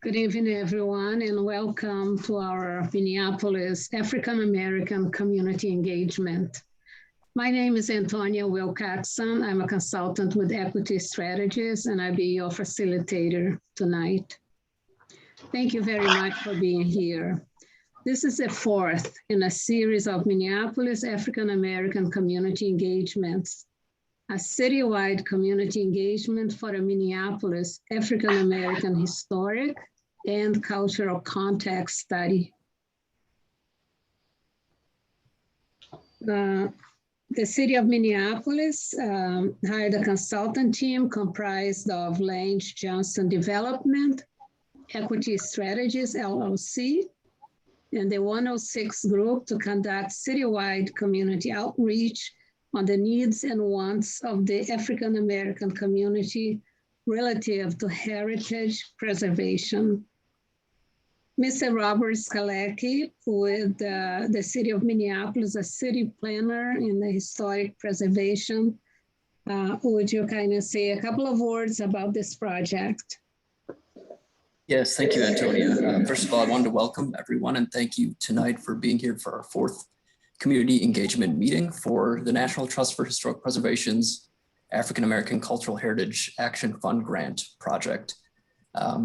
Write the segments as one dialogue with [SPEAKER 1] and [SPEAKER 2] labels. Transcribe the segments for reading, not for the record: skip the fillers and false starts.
[SPEAKER 1] Good evening, everyone, and welcome to our Minneapolis African American Community Engagement. My name is Antonia Wilcoxon. I'm a consultant with Equity Strategies, and I'll be your facilitator tonight. Thank you very much for being here. This is the fourth in a series of Minneapolis African American Community Engagements, a citywide community engagement for a Minneapolis African American historic and cultural context study. The city of Minneapolis hired a consultant team comprised of Lange Johnson Development, Equity Strategies, LLC, and the 106 group to conduct citywide community outreach on the needs and wants of the African American community relative to heritage preservation. Mr. Robert Skalecki with the City of Minneapolis, a city planner in the historic preservation. Would you kind of say a couple of words about this project?
[SPEAKER 2] Yes, thank you, Antonia. First of all, I wanted to welcome everyone and thank you tonight for being here for our fourth community engagement meeting for the National Trust for Historic Preservation's African American Cultural Heritage Action Fund Grant project.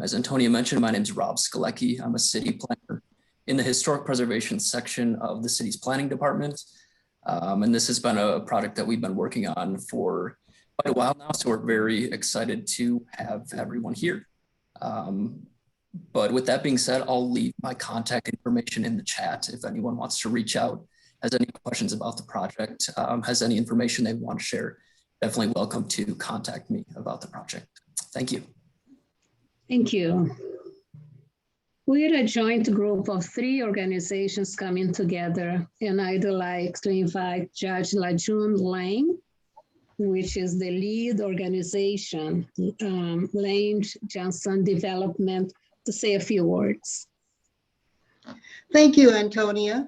[SPEAKER 2] As Antonia mentioned, my name is Rob Skalecki. I'm a city planner in the historic preservation section of the city's planning department. And this has been a project that we've been working on for quite a while now, so we're very excited to have everyone here. But with that being said, I'll leave my contact information in the chat if anyone wants to reach out, has any questions about the project, has any information they want to share, definitely welcome to contact me about the project. Thank you.
[SPEAKER 1] Thank you. We're a joint group of 3 organizations coming together, and I'd like to invite Judge LaJune Lang, which is the lead organization, Lange Johnson Development, to say a few words.
[SPEAKER 3] Thank you, Antonia.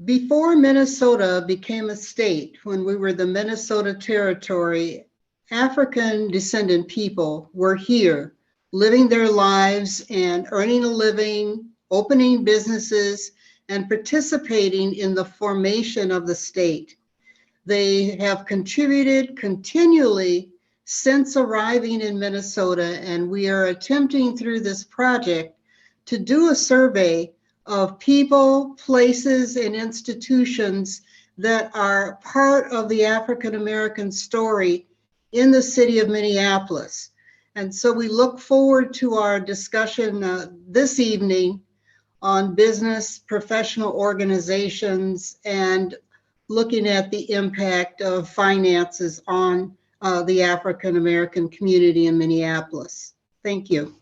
[SPEAKER 3] Before Minnesota became a state, when we were the Minnesota Territory, African descendant people were here, living their lives and earning a living, opening businesses, and participating in the formation of the state. They have contributed continually since arriving in Minnesota, and we are attempting through this project to do a survey of people, places, and institutions that are part of the African American story in the city of Minneapolis. And so we look forward to our discussion this evening on business, professional organizations, and looking at the impact of finances on the African American community in Minneapolis. Thank you.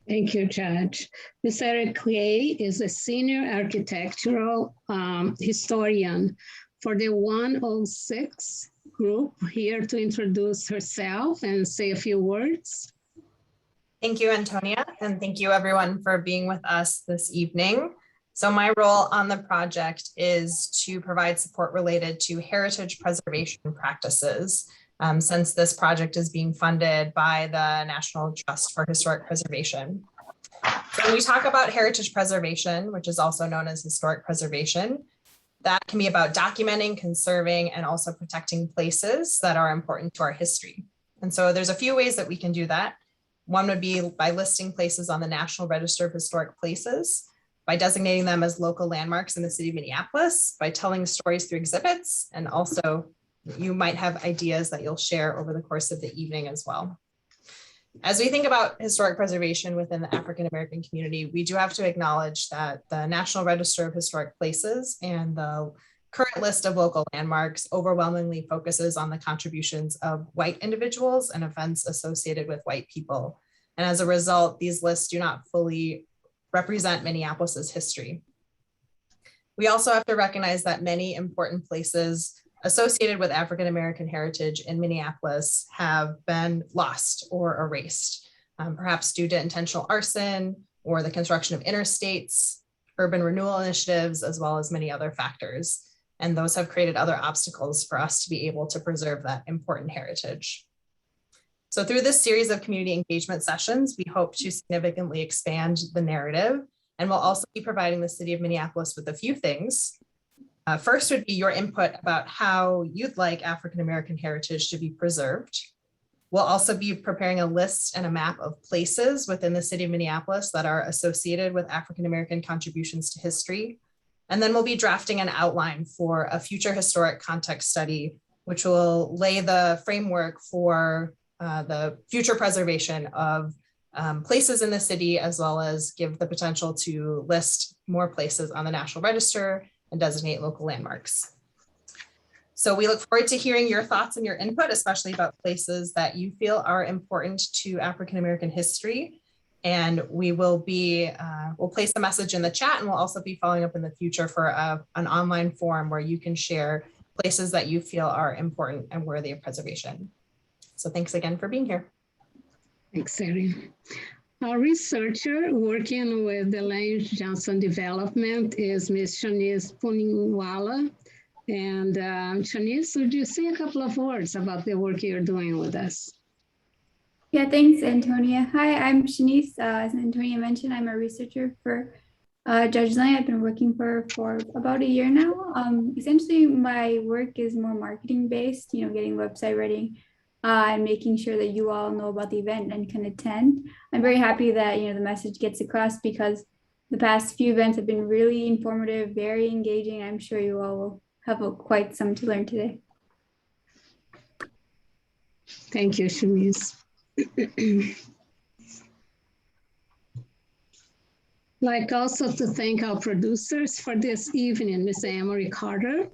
[SPEAKER 1] Thank you, Judge. Ms. Eric Clay is a senior architectural historian for the 106 group, here to introduce herself and say a few words.
[SPEAKER 4] Thank you, Antonia, and thank you everyone for being with us this evening. So my role on the project is to provide support related to heritage preservation practices, since this project is being funded by the National Trust for Historic Preservation. So when we talk about heritage preservation, which is also known as historic preservation, that can be about documenting, conserving, and also protecting places that are important to our history. And so there's a few ways that we can do that. One would be by listing places on the National Register of Historic Places, by designating them as local landmarks in the city of Minneapolis, by telling stories through exhibits, and also you might have ideas that you'll share over the course of the evening as well. As we think about historic preservation within the African American community, we do have to acknowledge that the National Register of Historic Places and the current list of local landmarks overwhelmingly focuses on the contributions of white individuals and events associated with white people. And as a result, these lists do not fully represent Minneapolis's history. We also have to recognize that many important places associated with African American heritage in Minneapolis have been lost or erased, perhaps due to intentional arson or the construction of interstates, urban renewal initiatives, as well as many other factors. And those have created other obstacles for us to be able to preserve that important heritage. So through this series of community engagement sessions, we hope to significantly expand the narrative, and we'll also be providing the city of Minneapolis with a few things. First would be your input about how you'd like African-American heritage to be preserved. We'll also be preparing a list and a map of places within the city of Minneapolis that are associated with African-American contributions to history. And then we'll be drafting an outline for a future historic context study, which will lay the framework for the future preservation of places in the city, as well as give the potential to list more places on the National Register and designate local landmarks. So we look forward to hearing your thoughts and your input, especially about places that you feel are important to African-American history. And we will be, we'll place the message in the chat, and we'll also be following up in the future for an online forum where you can share places that you feel are important and worthy of preservation. So thanks again for being here.
[SPEAKER 1] Thanks, Erin. Our researcher working with the Lange Johnson development is Ms. Shanice Puningwala. And Shanice, would you say a couple of words about the work you're doing with us?
[SPEAKER 5] Yeah, thanks, Antonia. Hi, I'm Shanice. As Antonia mentioned, I'm a researcher for Judge Lang. I've been working for about a year now. Essentially, my work is more marketing based, getting website ready and making sure that you all know about the event and can attend. I'm very happy that, the message gets across, because the past few events have been really informative, very engaging. I'm sure you all will have quite some to learn today.
[SPEAKER 1] Thank you, Shanice. Like also to thank our producers for this evening, Ms. Amory Carter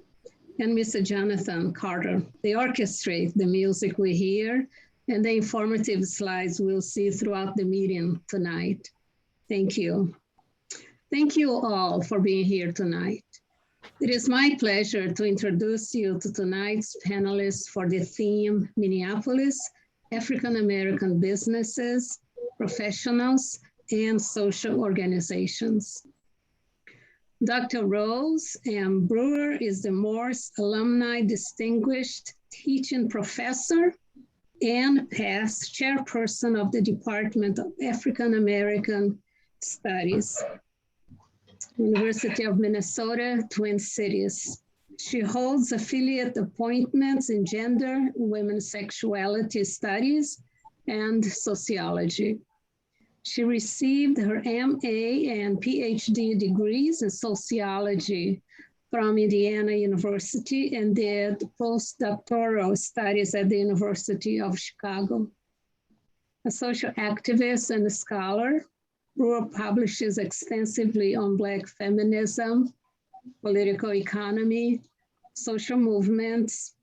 [SPEAKER 1] and Mr. Jonathan Carter. They orchestrate the music we hear and the informative slides we'll see throughout the meeting tonight. Thank you. Thank you all for being here tonight. It is my pleasure to introduce you to tonight's panelists for the theme Minneapolis, African American Businesses, Professionals, and Social Organizations. Dr. Rose M. Brewer is the Morse Alumni Distinguished Teaching Professor and past chairperson of the Department of African American Studies, University of Minnesota, Twin Cities. She holds affiliate appointments in gender, women's sexuality studies, and sociology. She received her MA and PhD degrees in sociology from Indiana University and did postdoctoral studies at the University of Chicago. A social activist and a scholar, Brewer publishes extensively on Black feminism, political economy, social movements,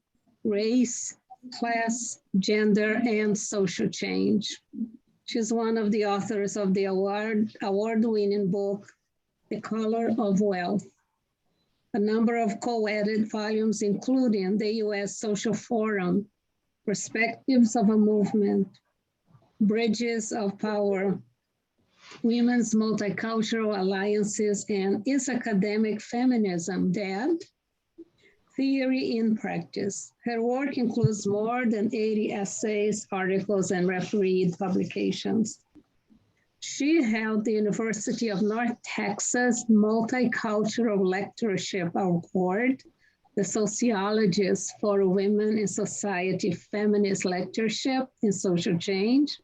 [SPEAKER 1] race, class, gender, and social change. She's one of the authors of the award-winning book, The Color of Wealth, a number of co-edited volumes, including the U.S. Social Forum, Perspectives of a Movement, Bridges of Power, Women's Multicultural Alliances, and Is Academic Feminism Dead? Theory in Practice. Her work includes more than 80 essays, articles, and refereed publications. She held the University of North Texas Multicultural Lectureship Award, the Sociologist for Women in Society Feminist Lectureship in Social Change,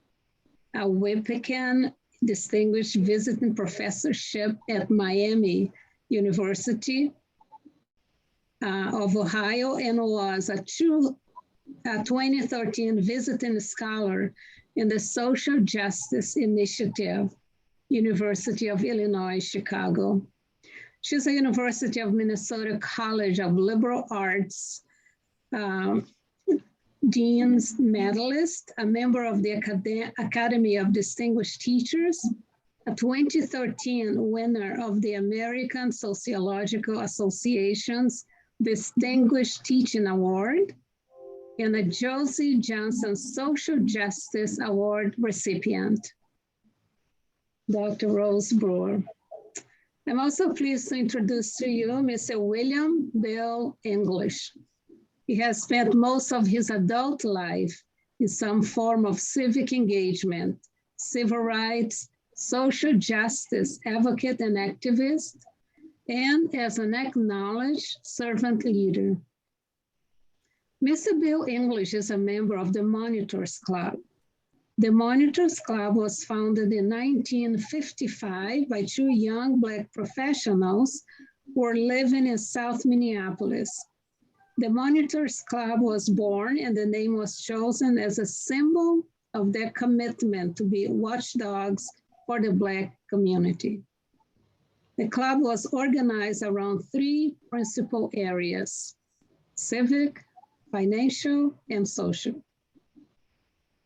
[SPEAKER 1] a Wippican Distinguished Visiting Professorship at Miami University of Ohio, and was a 2013 visiting scholar in the Social Justice Initiative, University of Illinois, Chicago. She's a University of Minnesota College of Liberal Arts Dean's Medalist, a member of the Academy of Distinguished Teachers, a 2013 winner of the American Sociological Association's Distinguished Teaching Award, and a Josie Johnson Social Justice Award recipient, Dr. Rose Brewer. I'm also pleased to introduce to you Mr. William Bill English. He has spent most of his adult life in some form of civic engagement, civil rights, social justice advocate and activist, and as an acknowledged servant leader. Mr. Bill English is a member of the Monitors Club. The Monitors Club was founded in 1955 by two young Black professionals who were living in South Minneapolis. The Monitors Club was born and the name was chosen as a symbol of their commitment to be watchdogs for the Black community. The club was organized around three principal areas: civic, financial, and social.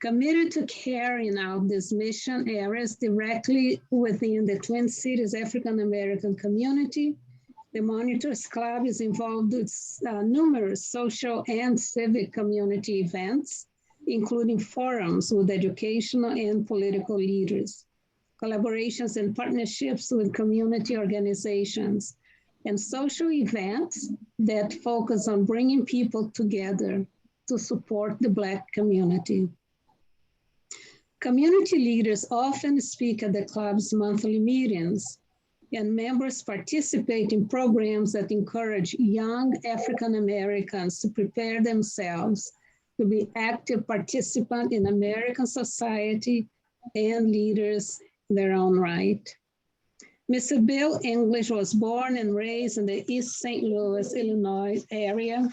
[SPEAKER 1] Committed to carrying out these mission areas directly within the Twin Cities African American community, the Monitors Club is involved with numerous social and civic community events, including forums with educational and political leaders, collaborations and partnerships with community organizations, and social events that focus on bringing people together to support the Black community. Community leaders often speak at the club's monthly meetings, and members participate in programs that encourage young African Americans to prepare themselves to be active participants in American society and leaders in their own right. Mr. Bill English was born and raised in the East St. Louis, Illinois area,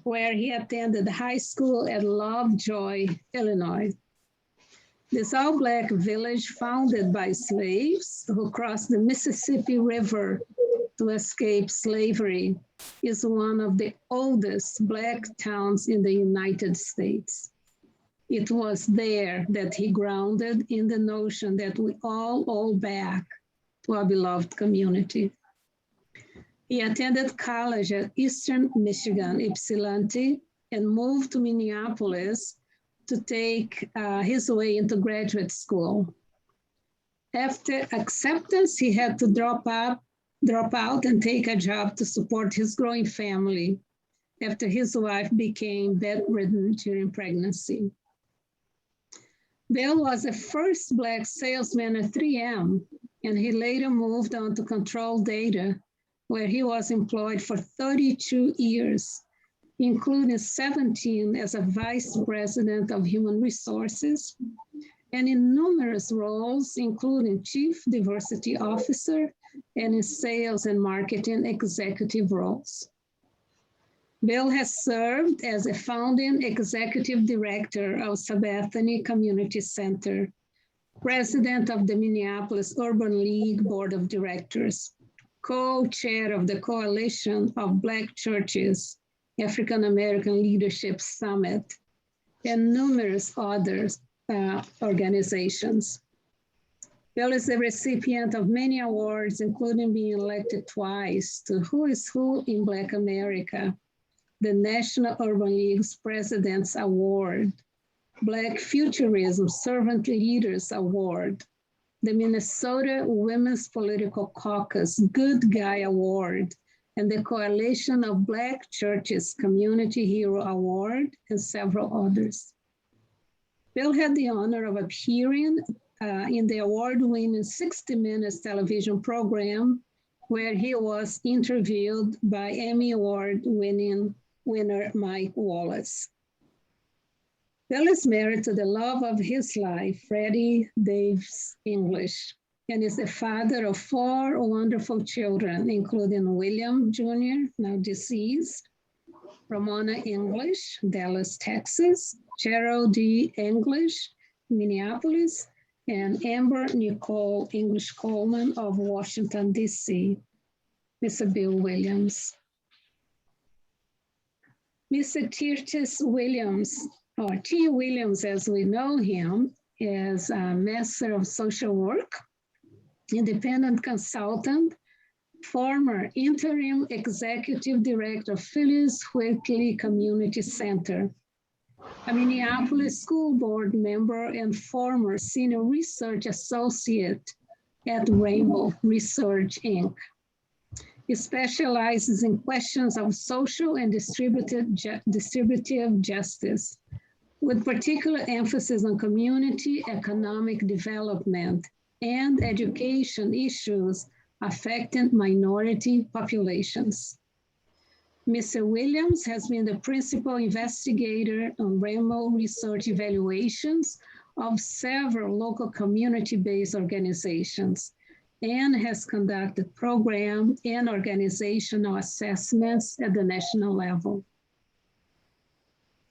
[SPEAKER 1] where he attended high school at Lovejoy, Illinois. This all-Black village founded by slaves who crossed the Mississippi River to escape slavery is one of the oldest Black towns in the United States. It was there that he grounded in the notion that we all owe back to our beloved community. He attended college at Eastern Michigan, Ypsilanti, and moved to Minneapolis to take his way into graduate school. After acceptance, he had to drop out and take a job to support his growing family after his wife became bedridden during pregnancy. Bill was the first Black salesman at 3M, and he later moved on to Control Data, where he was employed for 32 years, including 17 as a vice president of human resources, and in numerous roles, including chief diversity officer and in sales and marketing executive roles. Bill has served as a founding executive director of Sabathani Community Center, president of the Minneapolis Urban League Board of Directors, co-chair of the Coalition of Black Churches, African American Leadership Summit, and numerous other organizations. Bill is the recipient of many awards, including being elected twice to Who is Who in Black America, the National Urban League's President's Award, Black Futurism Servant Leaders Award, the Minnesota Women's Political Caucus Good Guy Award, and the Coalition of Black Churches Community Hero Award, and several others. Bill had the honor of appearing in the award-winning 60 Minutes television program, where he was interviewed by Emmy Award-winning winner Mike Wallace. Bill is married to the love of his life, Freddie Davis English, and is the father of 4 wonderful children, including William Jr., now deceased, Ramona English, Dallas, Texas, Cheryl D. English, Minneapolis, and Amber Nicole English Coleman of Washington, D.C. Mr. Bill Williams. Mr. Theartrice Williams, or T. Williams as we know him, is a Master of Social Work, independent consultant, former interim executive director of Phyllis Whitley Community Center, a Minneapolis School Board member and former senior research associate at Rainbow Research, Inc. He specializes in questions of social and distributive justice, with particular emphasis on community economic development and education issues affecting minority populations. Mr. Williams has been the principal investigator on rainbow research evaluations of several local community-based organizations and has conducted program and organizational assessments at the national level.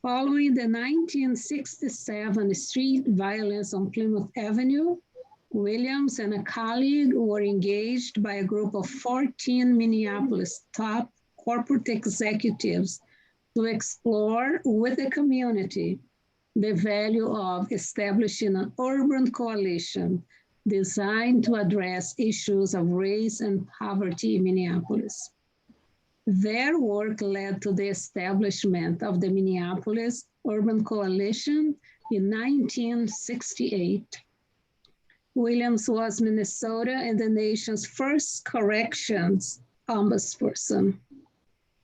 [SPEAKER 1] Following the 1967 street violence on Plymouth Avenue, Williams and a colleague were engaged by a group of 14 Minneapolis top corporate executives to explore with the community the value of establishing an urban coalition designed to address issues of race and poverty in Minneapolis. Their work led to the establishment of the Minneapolis Urban Coalition in 1968. Williams was Minnesota and the nation's first corrections ombudsperson.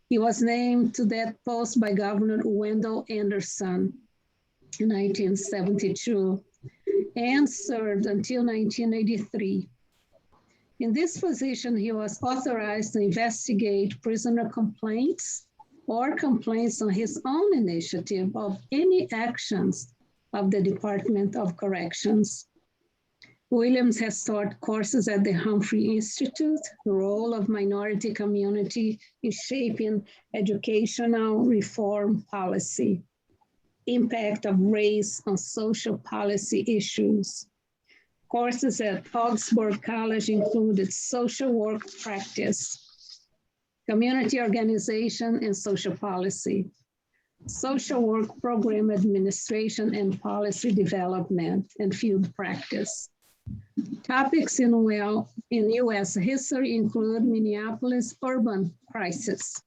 [SPEAKER 1] He was named to that post by Governor Wendell Anderson in 1972 and served until 1983. In this position, he was authorized to investigate prisoner complaints or complaints on his own initiative of any actions of the Department of Corrections. Williams has taught courses at the Humphrey Institute, the role of minority community in shaping educational reform policy, impact of race on social policy issues. Courses at Augsburg College included social work practice, community organization and social policy, social work program administration and policy development, and field practice. Topics in U.S. history include Minneapolis urban crisis.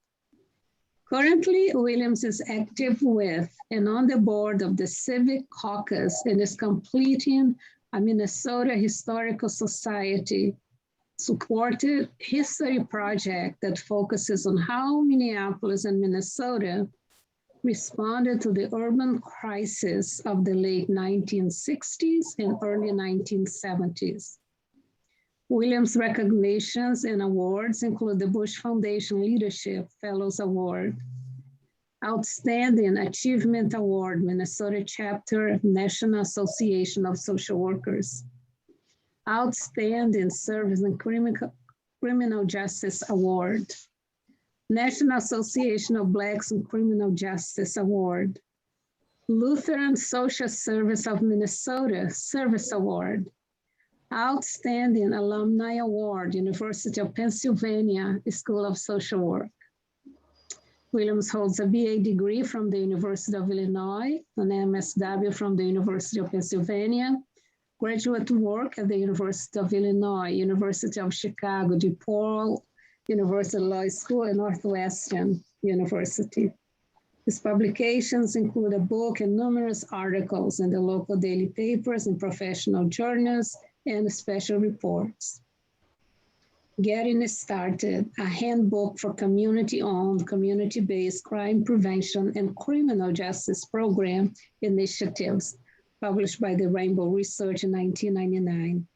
[SPEAKER 1] Currently, Williams is active with and on the board of the Civic Caucus and is completing a Minnesota Historical Society supported history project that focuses on how Minneapolis and Minnesota responded to the urban crisis of the late 1960s and early 1970s. Williams' recognitions and awards include the Bush Foundation Leadership Fellows Award, Outstanding Achievement Award, Minnesota Chapter, National Association of Social Workers, Outstanding Service in Criminal Justice Award, National Association of Blacks in Criminal Justice Award, Lutheran Social Service of Minnesota Service Award, Outstanding Alumni Award, University of Pennsylvania School of Social Work. Williams holds a BA degree from the University of Illinois, an MSW from the University of Pennsylvania, graduate work at the University of Illinois, University of Chicago, DePaul University Law School, and Northwestern University. His publications include a book and numerous articles in the local daily papers and professional journals and special reports. Getting Started, a handbook for community-owned, community-based crime prevention and criminal justice program initiatives, published by the Rainbow Research in 1999.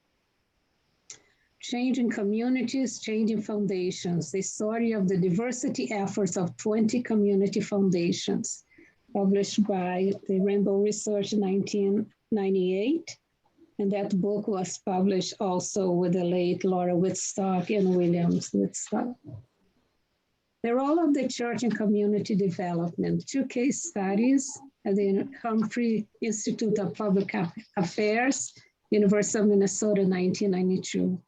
[SPEAKER 1] Changing Communities, Changing Foundations, the story of the diversity efforts of 20 community foundations, published by the Rainbow Research in 1998. And that book was published also with the late Laura Wittstock and Williams Wittstock. The role of the church in community development, 2 case studies at the Humphrey Institute of Public Affairs, University of Minnesota, 1992.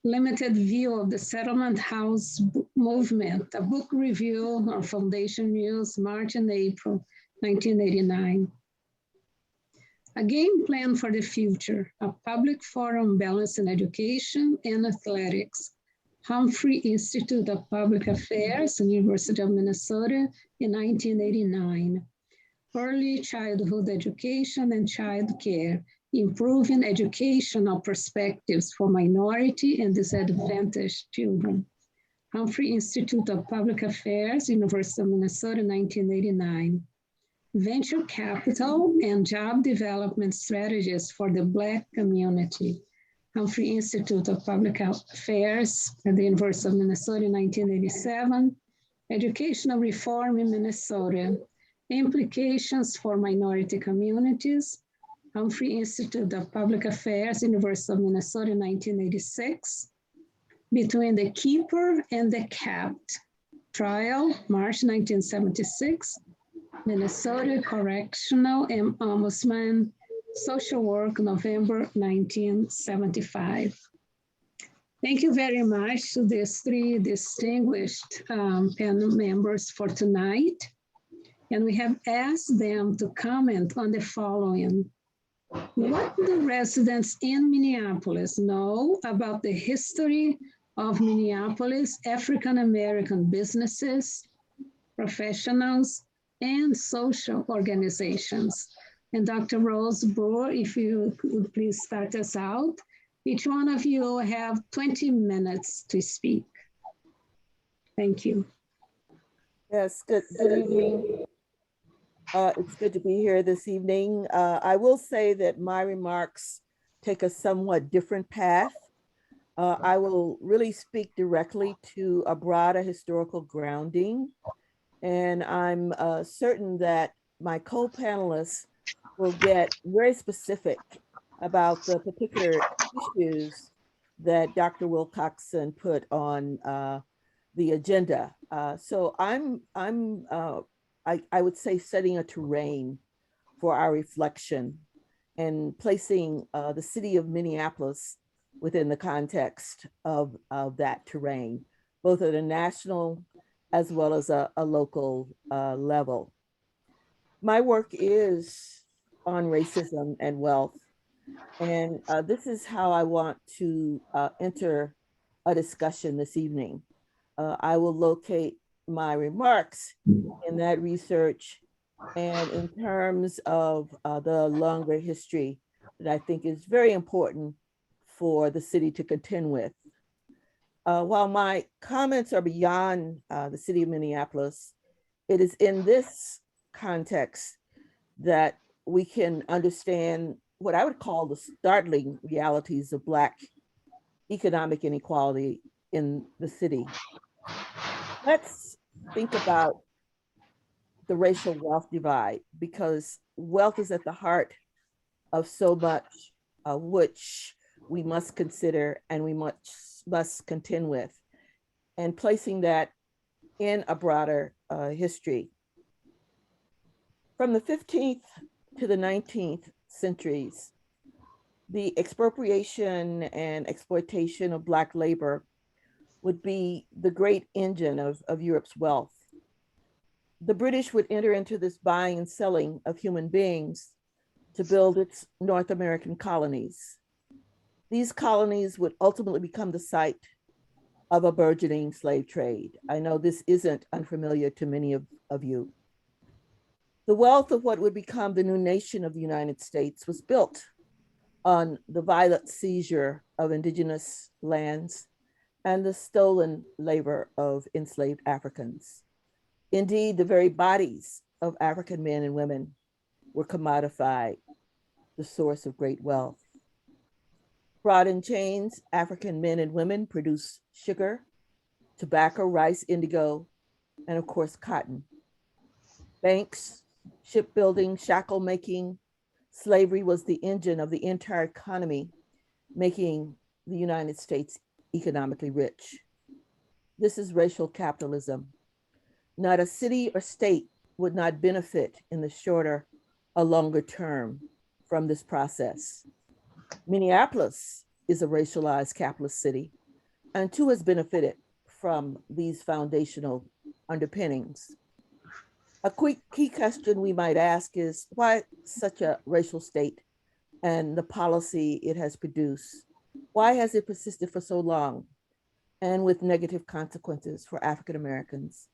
[SPEAKER 1] Limited View of the Settlement House Movement, a book review on Foundation News, March and April, 1989. A Game Plan for the Future, a public forum balancing education and athletics, Humphrey Institute of Public Affairs, University of Minnesota in 1989. Early Childhood Education and Child Care, Improving Educational Perspectives for Minority and Disadvantaged Children. Humphrey Institute of Public Affairs, University of Minnesota, 1989. venture capital and job development strategies for the Black community. Humphrey Institute of Public Affairs at the University of Minnesota in 1987. Educational reform in Minnesota. Implications for minority communities. Humphrey Institute of Public Affairs, University of Minnesota in 1986. Between the Keeper and the Capped. Trial, March 1976. Minnesota Correctional and Ombudsman, Social Work, November 1975. Thank you very much to these three distinguished panel members for tonight. And we have asked them to comment on the following. What do residents in Minneapolis know about the history of Minneapolis African-American businesses, professionals, and social organizations? And Dr. Rose Brewer, if you could please start us out. Each one of you have 20 minutes to speak. Thank you.
[SPEAKER 6] Yes, good evening. It's good to be here this evening. I will say that my remarks take a somewhat different path. I will really speak directly to a broader historical grounding, and I'm certain that my co-panelists will get very specific about the particular issues that Dr. Wilcoxon put on the agenda. So I would say setting a terrain for our reflection and placing the city of Minneapolis within the context of that terrain, both at a national as well as a local level. My work is on racism and wealth, and this is how I want to enter a discussion this evening. I will locate my remarks in that research and in terms of the longer history that I think is very important for the city to contend with. While my comments are beyond the city of Minneapolis, it is in this context that we can understand what I would call the startling realities of Black economic inequality in the city. Let's think about the racial wealth divide, because wealth is at the heart of so much which we must consider and we must contend with, and placing that in a broader history. From the 15th to the 19th centuries, the expropriation and exploitation of Black labor would be the great engine of Europe's wealth. The British would enter into this buying and selling of human beings to build its North American colonies. These colonies would ultimately become the site of a burgeoning slave trade. I know this isn't unfamiliar to many of you. The wealth of what would become the new nation of the United States was built on the violent seizure of indigenous lands and the stolen labor of enslaved Africans. Indeed, the very bodies of African men and women were commodified, the source of great wealth. Brought in chains, African men and women produced sugar, tobacco, rice, indigo, and of course, cotton. Banks, shipbuilding, shackle making, slavery was the engine of the entire economy, making the United States economically rich. This is racial capitalism. Not a city or state would not benefit in the shorter or longer term from this process. Minneapolis is a racialized capitalist city, and too has benefited from these foundational underpinnings. A quick key question we might ask is, why such a racial state and the policy it has produced? Why has it persisted for so long and with negative consequences for African Americans?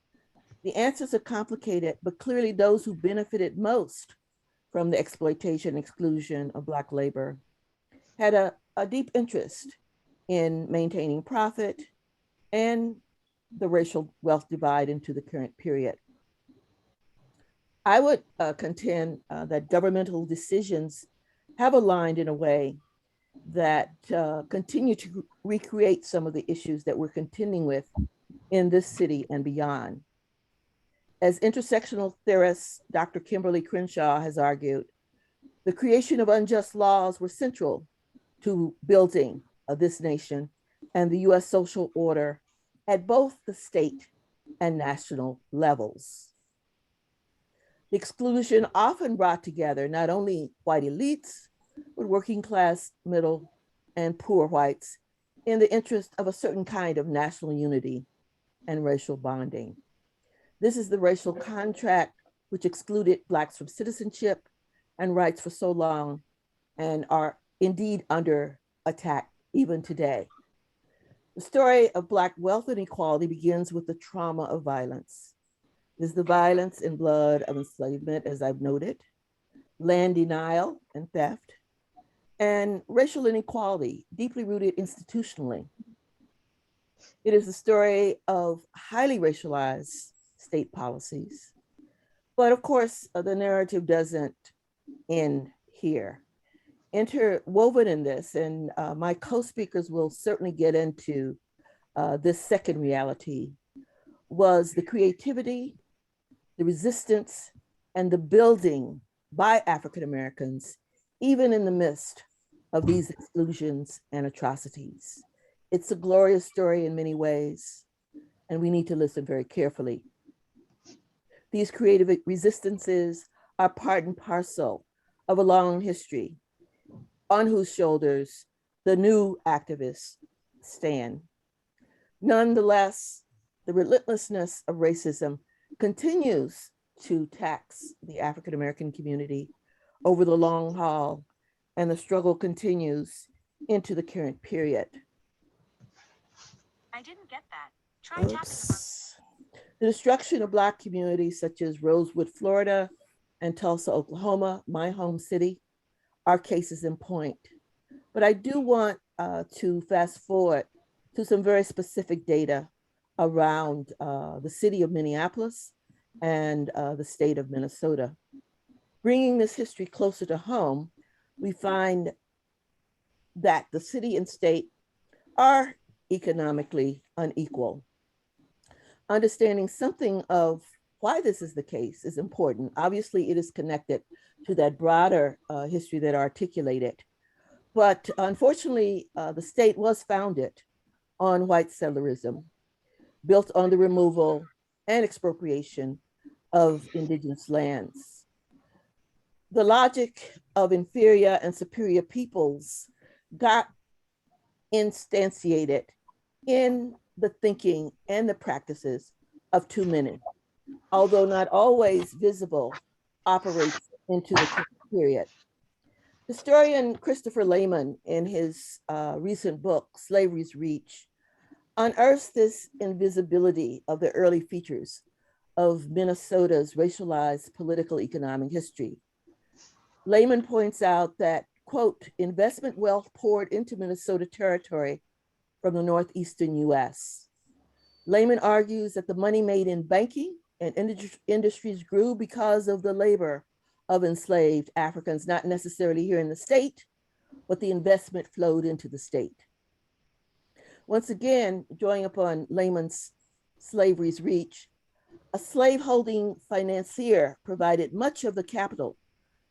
[SPEAKER 6] The answers are complicated, but clearly those who benefited most from the exploitation and exclusion of Black labor had a deep interest in maintaining profit and the racial wealth divide into the current period. I would contend that governmental decisions have aligned in a way that continue to recreate some of the issues that we're contending with in this city and beyond. As intersectional theorist Dr. Kimberly Crenshaw has argued, the creation of unjust laws were central to building this nation and the US social order at both the state and national levels. The exclusion often brought together not only white elites, but working class, middle, and poor whites in the interest of a certain kind of national unity and racial bonding. This is the racial contract which excluded Blacks from citizenship and rights for so long and are indeed under attack even today. The story of Black wealth inequality begins with the trauma of violence. There's the violence and blood of enslavement, as I've noted, land denial and theft, and racial inequality, deeply rooted institutionally. It is the story of highly racialized state policies. But of course, the narrative doesn't end here. Interwoven in this, and my co-speakers will certainly get into this second reality, was the creativity, the resistance, and the building by African Americans, even in the midst of these exclusions and atrocities. It's a glorious story in many ways, and we need to listen very carefully. These creative resistances are part and parcel of a long history on whose shoulders the new activists stand. Nonetheless, the relentlessness of racism continues to tax the African American community over the long haul, and the struggle continues into the current period.
[SPEAKER 7] I didn't get that. Try tapping them.
[SPEAKER 6] The destruction of Black communities such as Rosewood, Florida, and Tulsa, Oklahoma, my home city, are cases in point. But I do want to fast forward to some very specific data around the city of Minneapolis and the state of Minnesota. Bringing this history closer to home, we find that the city and state are economically unequal. Understanding something of why this is the case is important. Obviously, it is connected to that broader history that I articulated. But unfortunately, the state was founded on white settlerism, built on the removal and expropriation of indigenous lands. The logic of inferior and superior peoples got instantiated in the thinking and the practices of too many, although not always visible, operates into the current period. Historian Christopher Lehman, in his recent book, Slavery's Reach, unearths this invisibility of the early features of Minnesota's racialized political economic history. Lehman points out that, quote, investment wealth poured into Minnesota territory from the northeastern US. Lehman argues that the money made in banking and industries grew because of the labor of enslaved Africans, not necessarily here in the state, but the investment flowed into the state. Once again, drawing upon Lehman's Slavery's Reach, a slaveholding financier provided much of the capital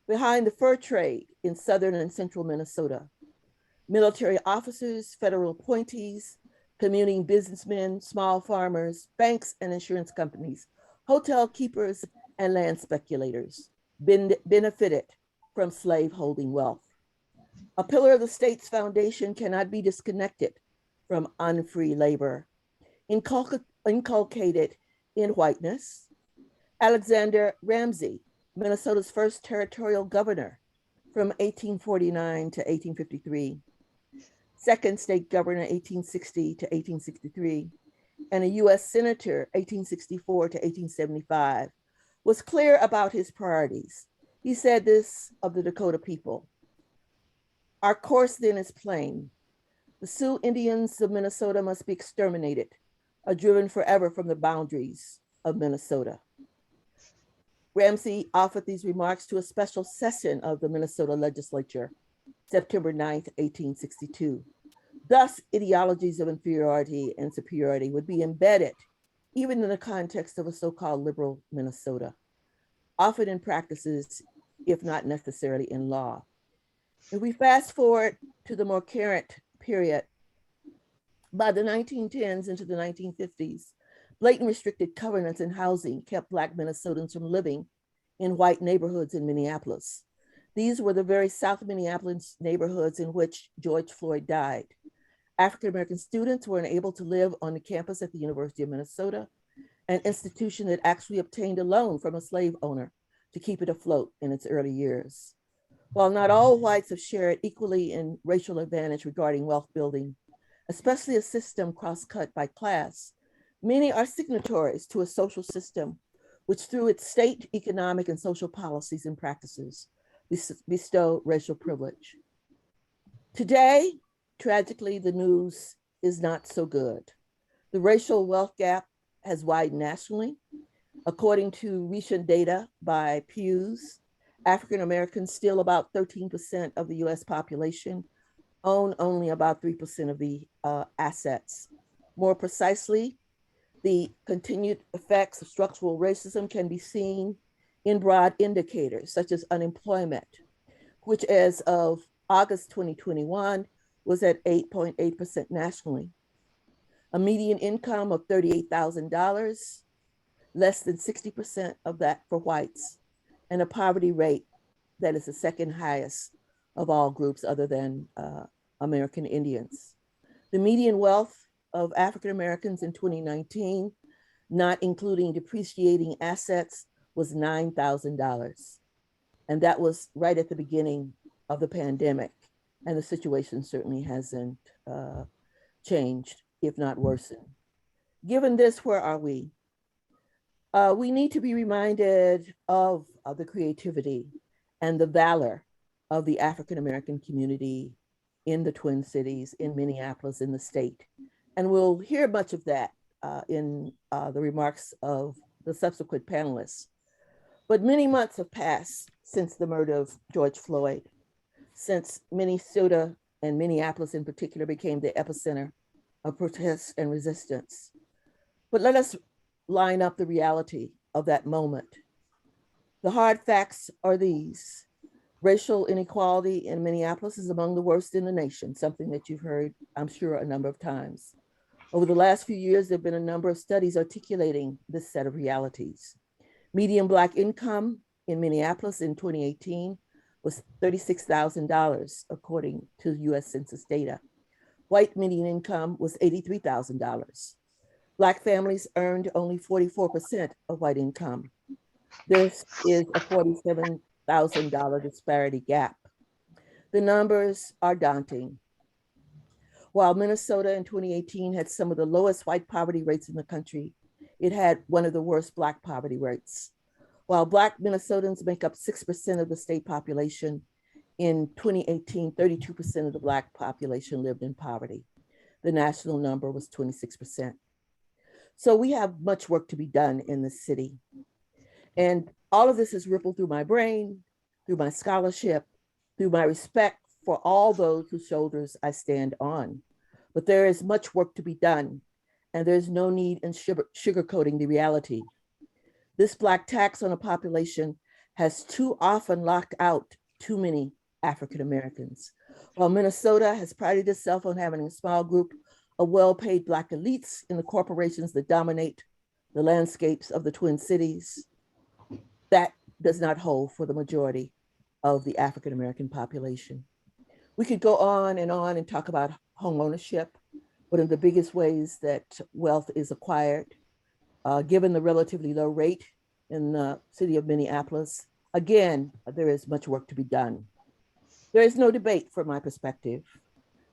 [SPEAKER 6] behind the fur trade in southern and central Minnesota. Military officers, federal appointees, commuting businessmen, small farmers, banks and insurance companies, hotel keepers, and land speculators benefited from slaveholding wealth. A pillar of the state's foundation cannot be disconnected from unfree labor. Inculcated in whiteness, Alexander Ramsey, Minnesota's first territorial governor from 1849 to 1853, second state governor 1860 to 1863, and a US senator 1864 to 1875, was clear about his priorities. He said this of the Dakota people: our course then is plain. The Sioux Indians of Minnesota must be exterminated or driven forever from the boundaries of Minnesota. Ramsey offered these remarks to a special session of the Minnesota legislature, September 9th, 1862. Thus, ideologies of inferiority and superiority would be embedded even in the context of a so-called liberal Minnesota, often in practices, if not necessarily in law. If we fast forward to the more current period, by the 1910s into the 1950s, blatant restricted covenants in housing kept Black Minnesotans from living in white neighborhoods in Minneapolis. These were the very South Minneapolis neighborhoods in which George Floyd died. African-American students were unable to live on the campus at the University of Minnesota, an institution that actually obtained a loan from a slave owner to keep it afloat in its early years. While not all whites have shared equally in racial advantage regarding wealth building, especially a system cross-cut by class, many are signatories to a social system which through its state economic and social policies and practices bestow racial privilege. Today, tragically, the news is not so good. The racial wealth gap has widened nationally. According to recent data by Pew's, African Americans, still about 13% of the US population, own only about 3% of the assets. More precisely, the continued effects of structural racism can be seen in broad indicators such as unemployment, which as of August 2021 was at 8.8% nationally. A median income of $38,000, less than 60% of that for whites, and a poverty rate that is the second highest of all groups other than American Indians. The median wealth of African Americans in 2019, not including depreciating assets, was $9,000. And that was right at the beginning of the pandemic. And the situation certainly hasn't changed, if not worsened. Given this, where are we? We need to be reminded of the creativity and the valor of the African American community in the Twin Cities, in Minneapolis, in the state. And we'll hear much of that in the remarks of the subsequent panelists. But many months have passed since the murder of George Floyd, since Minnesota and Minneapolis in particular became the epicenter of protests and resistance. But let us line up the reality of that moment. The hard facts are these. Racial inequality in Minneapolis is among the worst in the nation, something that you've heard, I'm sure, a number of times. Over the last few years, there have been a number of studies articulating this set of realities. Median Black income in Minneapolis in 2018 was $36,000, according to US Census data. White median income was $83,000. Black families earned only 44% of white income. This is a $47,000 disparity gap. The numbers are daunting. While Minnesota in 2018 had some of the lowest white poverty rates in the country, it had one of the worst Black poverty rates. While Black Minnesotans make up 6% of the state population, in 2018, 32% of the Black population lived in poverty. The national number was 26%. So we have much work to be done in the city. And all of this has rippled through my brain, through my scholarship, through my respect for all those whose shoulders I stand on. But there is much work to be done, and there's no need in sugarcoating the reality. This Black tax on a population has too often locked out too many African Americans. While Minnesota has prided itself on having a small group of well-paid Black elites in the corporations that dominate the landscapes of the Twin Cities, that does not hold for the majority of the African American population. We could go on and talk about home ownership, one of the biggest ways that wealth is acquired. Given the relatively low rate in the city of Minneapolis, again, there is much work to be done. There is no debate from my perspective.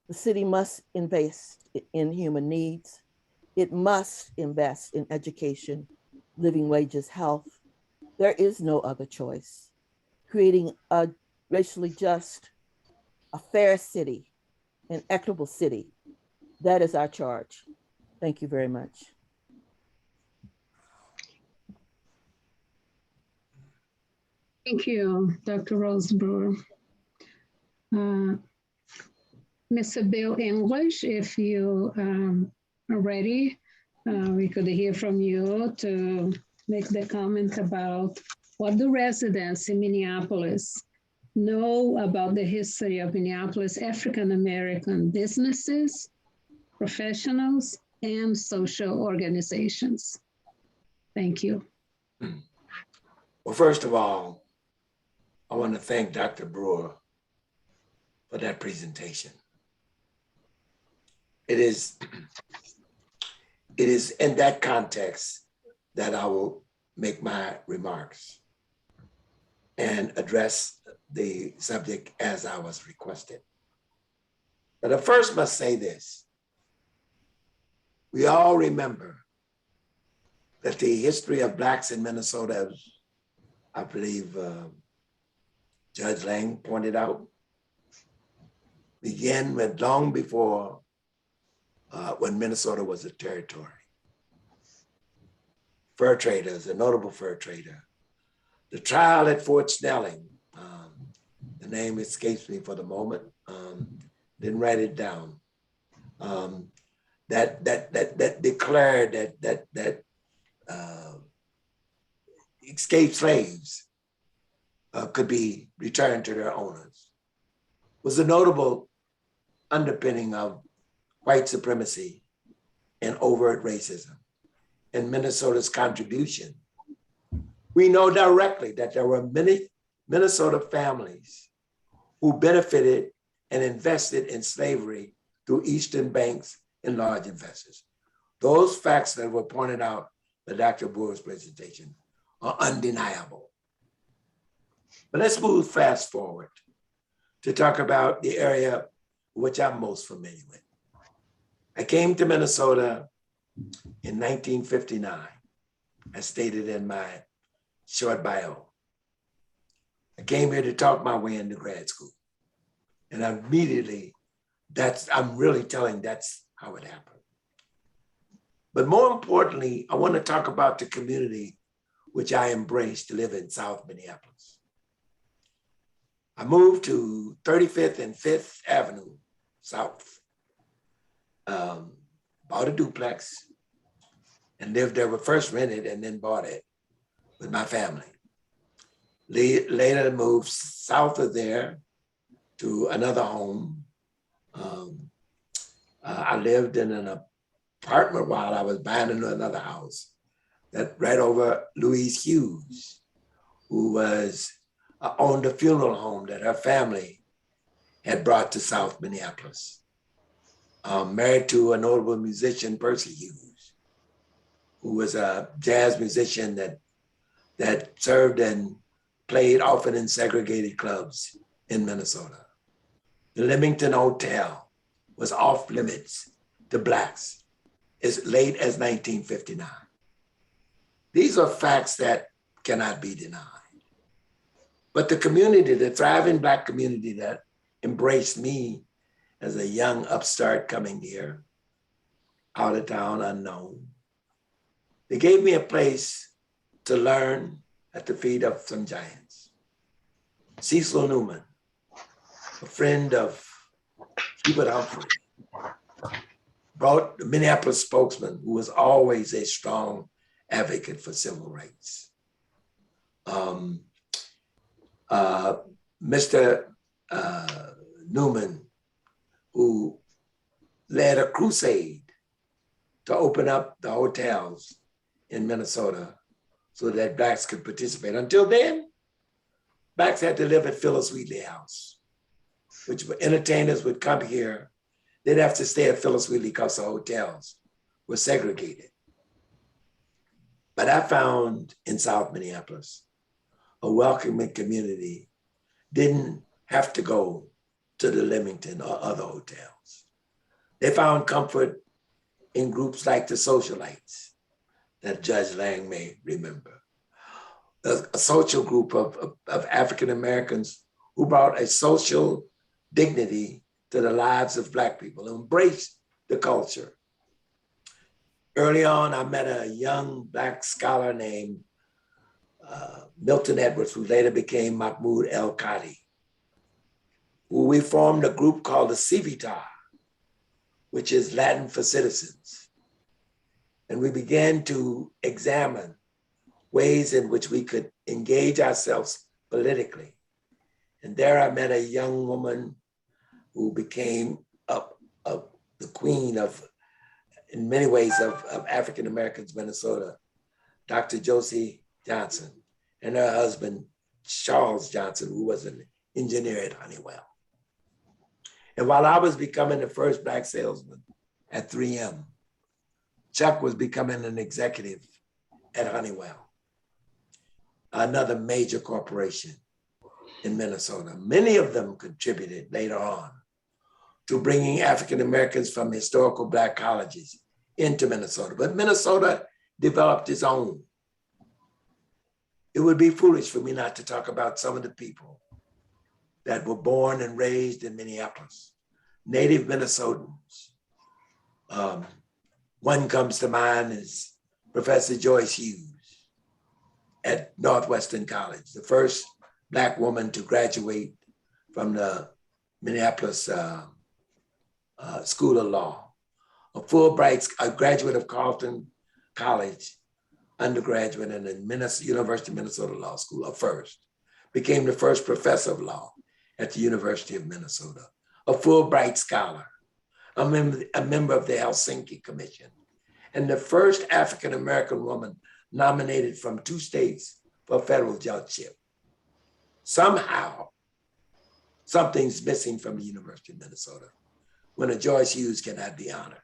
[SPEAKER 6] The city must invest in human needs. It must invest in education, living wages, health. There is no other choice. Creating a racially just, a fair city, an equitable city, that is our charge. Thank you very much.
[SPEAKER 1] Thank you, Dr. Rose Brewer. Mr. Bill English, if you are ready, we could hear from you to make the comment about what the residents in Minneapolis know about the history of Minneapolis African-American businesses, professionals, and social organizations. Thank you.
[SPEAKER 8] Well, first of all, I want to thank Dr. Brewer for that presentation. It is in that context that I will make my remarks and address the subject as I was requested. But I first must say this. We all remember that the history of Blacks in Minnesota, I believe Judge Lang pointed out, began with long before when Minnesota was a territory. Fur traders, a notable fur trader. The trial at Fort Snelling, the name escapes me for the moment, didn't write it down. That declared that escaped slaves could be returned to their owners, was a notable underpinning of white supremacy and overt racism and Minnesota's contribution. We know directly that there were many Minnesota families who benefited and invested in slavery through Eastern banks and large investors. Those facts that were pointed out by Dr. Brewer's presentation are undeniable. But let's move fast forward to talk about the area which I'm most familiar with. I came to Minnesota in 1959, as stated in my short bio. I came here to talk my way into grad school. And immediately, I'm really telling that's how it happened. But more importantly, I want to talk about the community which I embraced to live in South Minneapolis. I moved to 35th and 5th Avenue South, bought a duplex and lived there, but first rented and then bought it with my family. Later moved south of there to another home. I lived in an apartment while I was buying another house that right over Louise Hughes, who was owned a funeral home that her family had brought to South Minneapolis. Married to a notable musician, Percy Hughes, who was a jazz musician that served and played often in segregated clubs in Minnesota. The Leamington Hotel was off limits to Blacks as late as 1959. These are facts that cannot be denied. But the community, the thriving Black community that embraced me as a young upstart coming here, out of town, unknown, they gave me a place to learn at the feet of some giants. Cecil Newman, a friend of Hubert Humphrey, brought the Minneapolis spokesman who was always a strong advocate for civil rights. Mr. Newman, who led a crusade to open up the hotels in Minnesota so that Blacks could participate. Until then, Blacks had to live at Phyllis Wheatley House, which entertainers would come here. They'd have to stay at Phyllis Wheatley because the hotels were segregated. But I found in South Minneapolis, a welcoming community didn't have to go to the Leamington or other hotels. They found comfort in groups like the Socialites that Judge Lang may remember. A social group of African Americans who brought a social dignity to the lives of Black people, who embraced the culture. Early on, I met a young Black scholar named Milton Edwards, who later became Mahmoud El-Qadi, who we formed a group called the Civitar, which is Latin for citizens. And we began to examine ways in which we could engage ourselves politically. And there I met a young woman who became the queen of, in many ways, of African Americans, Minnesota, Dr. Josie Johnson, and her husband, Charles Johnson, who was an engineer at Honeywell. And while I was becoming the first Black salesman at 3M, Chuck was becoming an executive at Honeywell, another major corporation in Minnesota. Many of them contributed later on to bringing African Americans from historical Black colleges into Minnesota. But Minnesota developed its own. It would be foolish for me not to talk about some of the people that were born and raised in Minneapolis, native Minnesotans. One comes to mind is Professor Joyce Hughes at Northwestern College, the first Black woman to graduate from the Minneapolis School of Law, a graduate of Carleton College, undergraduate in the University of Minnesota Law School, became the first professor of law at the University of Minnesota, a Fulbright scholar, a member of the Helsinki Commission, and the first African-American woman nominated from 2 states for a federal judgeship. Somehow, something's missing from the University of Minnesota when a Joyce Hughes can have the honor.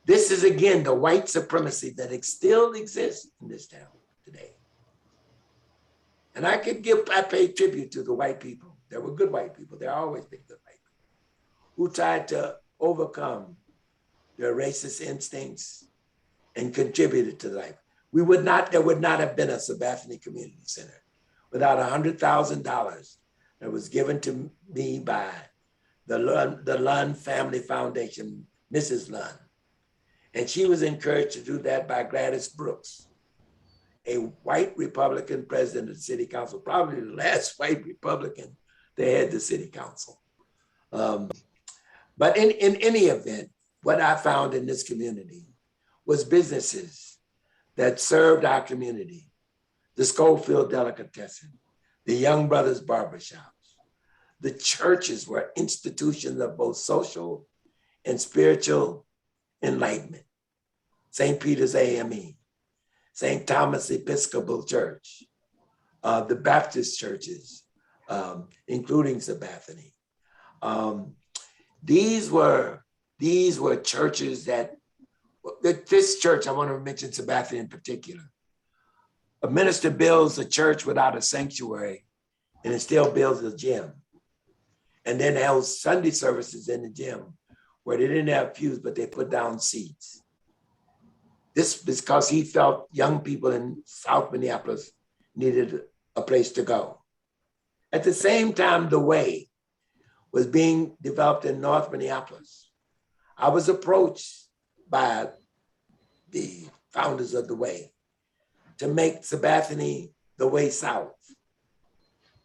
[SPEAKER 8] This is, again, the white supremacy that still exists in this town today. And I pay tribute to the white people. There were good white people. There always been good white people who tried to overcome their racist instincts and contributed to life. There would not have been a Sabathani Community Center without $100,000 that was given to me by the Lund Family Foundation, Mrs. Lund. And she was encouraged to do that by Gladys Brooks, a white Republican president of the city council, probably the last white Republican that had the city council. But in any event, what I found in this community was businesses that served our community, the Schofield Delicatessen, the Young Brothers Barbershops. The churches were institutions of both social and spiritual enlightenment. St. Peter's AME, St. Thomas Episcopal Church, the Baptist churches, including Sabathani. These were churches this church, I want to mention Sabathani in particular. A minister builds a church without a sanctuary, and it still builds a gym. And then held Sunday services in the gym where they didn't have pews, but they put down seats. This is because he felt young people in South Minneapolis needed a place to go. At the same time, The Way was being developed in North Minneapolis. I was approached by the founders of The Way to make Sabathani the way south.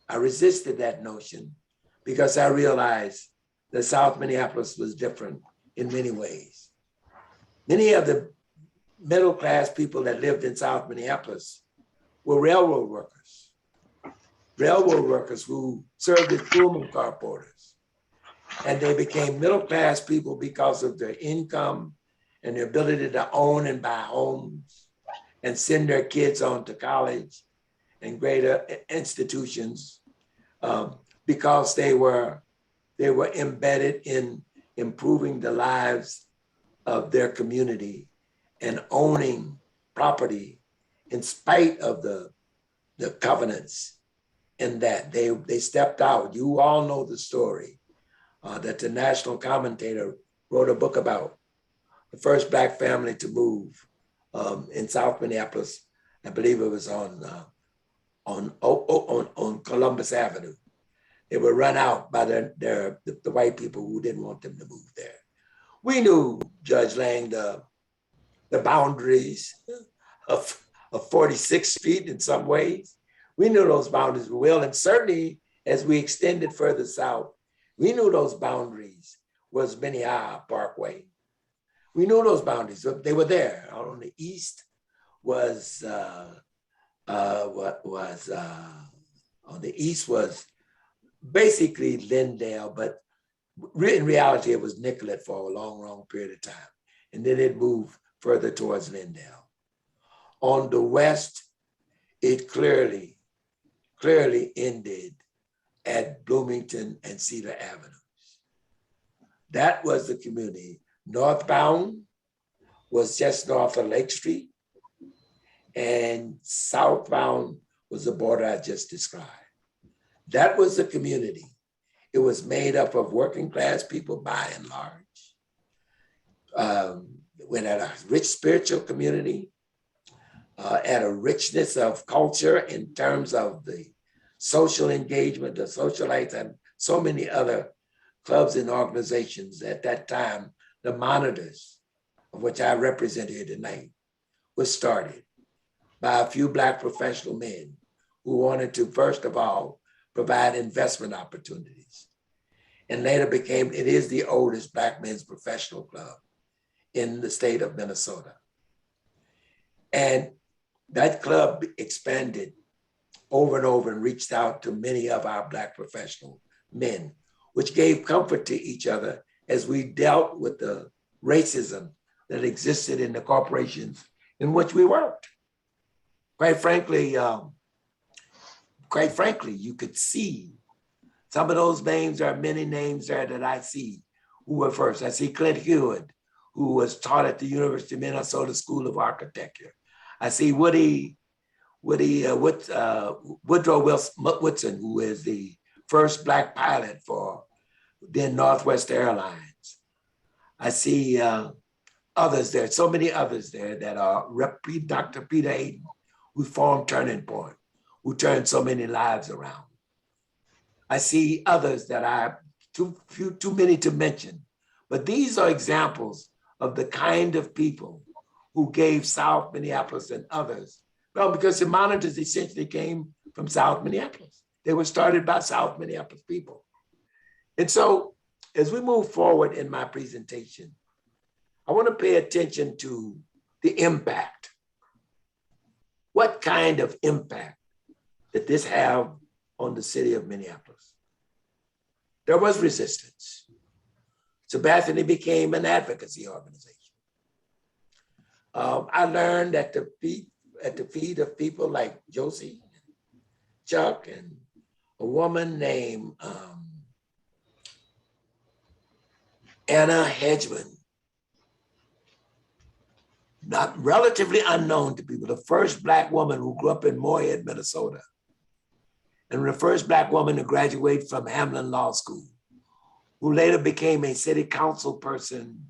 [SPEAKER 8] I resisted that notion because I realized that South Minneapolis was different in many ways. Many of the middle-class people that lived in South Minneapolis were railroad workers who served as Pullman car porters. And they became middle-class people because of their income and their ability to own and buy homes and send their kids on to college and greater institutions, because they were embedded in improving the lives of their community and owning property in spite of the covenants, in that they stepped out. You all know the story that the National Commentator wrote a book about, the first Black family to move in South Minneapolis. I believe it was on Columbus Avenue. They were run out by the white people who didn't want them to move there. We knew, Judge Lang, the boundaries of of 46th Street in some ways. We knew those boundaries well, and certainly as we extended further south, we knew those boundaries was Minneapolis Parkway. We knew those boundaries, they were there. On the east was, on the east was basically Lindale, but in reality, it was Nicollet for a long, long period of time. And then it moved further towards Lindale. On the west, it clearly ended at Bloomington and Cedar Avenues. That was the community. Northbound was just north of Lake Street, and southbound was the border I just described. That was the community. It was made up of working class people by and large. We had a rich spiritual community, had a richness of culture in terms of the social engagement, the socialites, and so many other clubs and organizations at that time. The monitors, of which I represent here tonight, was started by a few Black professional men who wanted to, first of all, provide investment opportunities. And later became, it is the oldest Black men's professional club in the state of Minnesota. And that club expanded over and over and reached out to many of our Black professional men, which gave comfort to each other as we dealt with the racism that existed in the corporations in which we worked. Quite frankly, you could see some of those names. There are many names there that I see who were first. I see Clint Hewitt, who was taught at the University of Minnesota School of Architecture. I see Woodrow Woodson, who is the first Black pilot for then Northwest Airlines. I see others there, so many others there that are Dr. Peter Hayden, who formed Turning Point, who turned so many lives around. I see others that are too many to mention, but these are examples of the kind of people who gave South Minneapolis and others. Well, because the monitors essentially came from South Minneapolis. They were started by South Minneapolis people. And so as we move forward in my presentation, I want to pay attention to the impact. What kind of impact did this have on the city of Minneapolis? There was resistance. Sabathani became an advocacy organization. I learned at the feet of people like Josie, Chuck, and a woman named Anna Hedgeman, not relatively unknown to people, the first Black woman who grew up in Moorhead, Minnesota, and the first Black woman to graduate from Hamlin Law School, who later became a city council person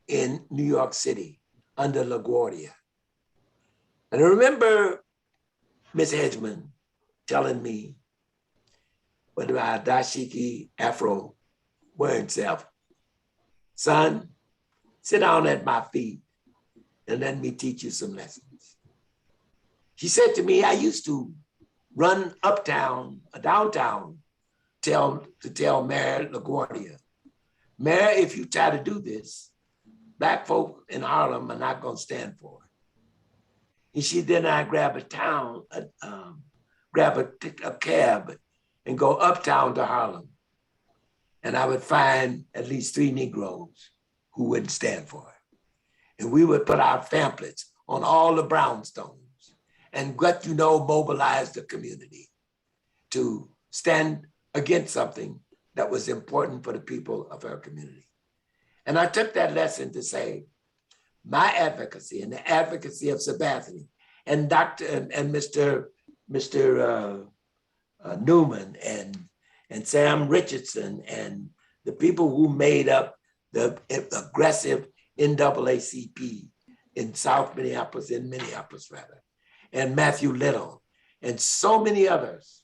[SPEAKER 8] in New York City under LaGuardia. And I remember Miss Hedgeman telling me with my dashiki afro wearing self, son, sit down at my feet and let me teach you some lessons. She said to me, I used to run downtown, to tell Mayor LaGuardia, Mayor, if you try to do this, Black folk in Harlem are not gonna stand for it. And she then I grab a cab and go uptown to Harlem. And I would find at least 3 Negroes who wouldn't stand for it. And we would put our pamphlets on all the brownstones and mobilize the community to stand against something that was important for the people of our community. And I took that lesson to say, my advocacy and the advocacy of Sabathani and Mr. Newman and Sam Richardson and the people who made up the aggressive NAACP in South Minneapolis, in Minneapolis rather, and Matthew Little, and so many others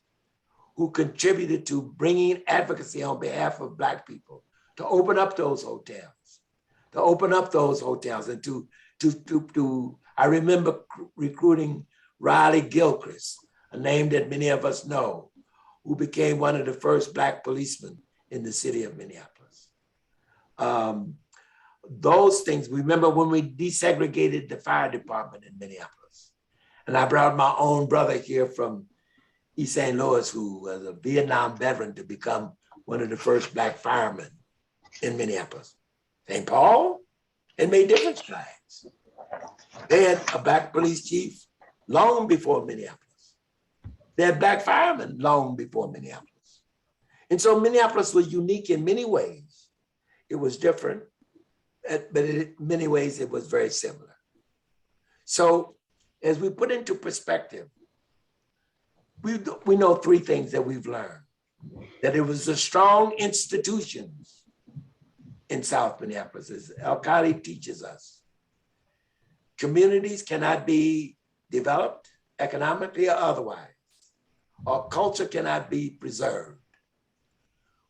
[SPEAKER 8] who contributed to bringing advocacy on behalf of Black people to open up those hotels, and to I remember recruiting Riley Gilchrist, a name that many of us know, who became one of the first Black policemen in the city of Minneapolis. Those things, remember when we desegregated the fire department in Minneapolis, and I brought my own brother here from East St. Louis, who was a Vietnam veteran, to become one of the first Black firemen in Minneapolis. St. Paul, and made different strides. They had a Black police chief long before Minneapolis. They had Black firemen long before Minneapolis. And so Minneapolis was unique in many ways. It was different, but in many ways it was very similar. So as we put into perspective, we know three things that we've learned. That it was the strong institutions in South Minneapolis, as Al-Khali teaches us. Communities cannot be developed economically or otherwise, or culture cannot be preserved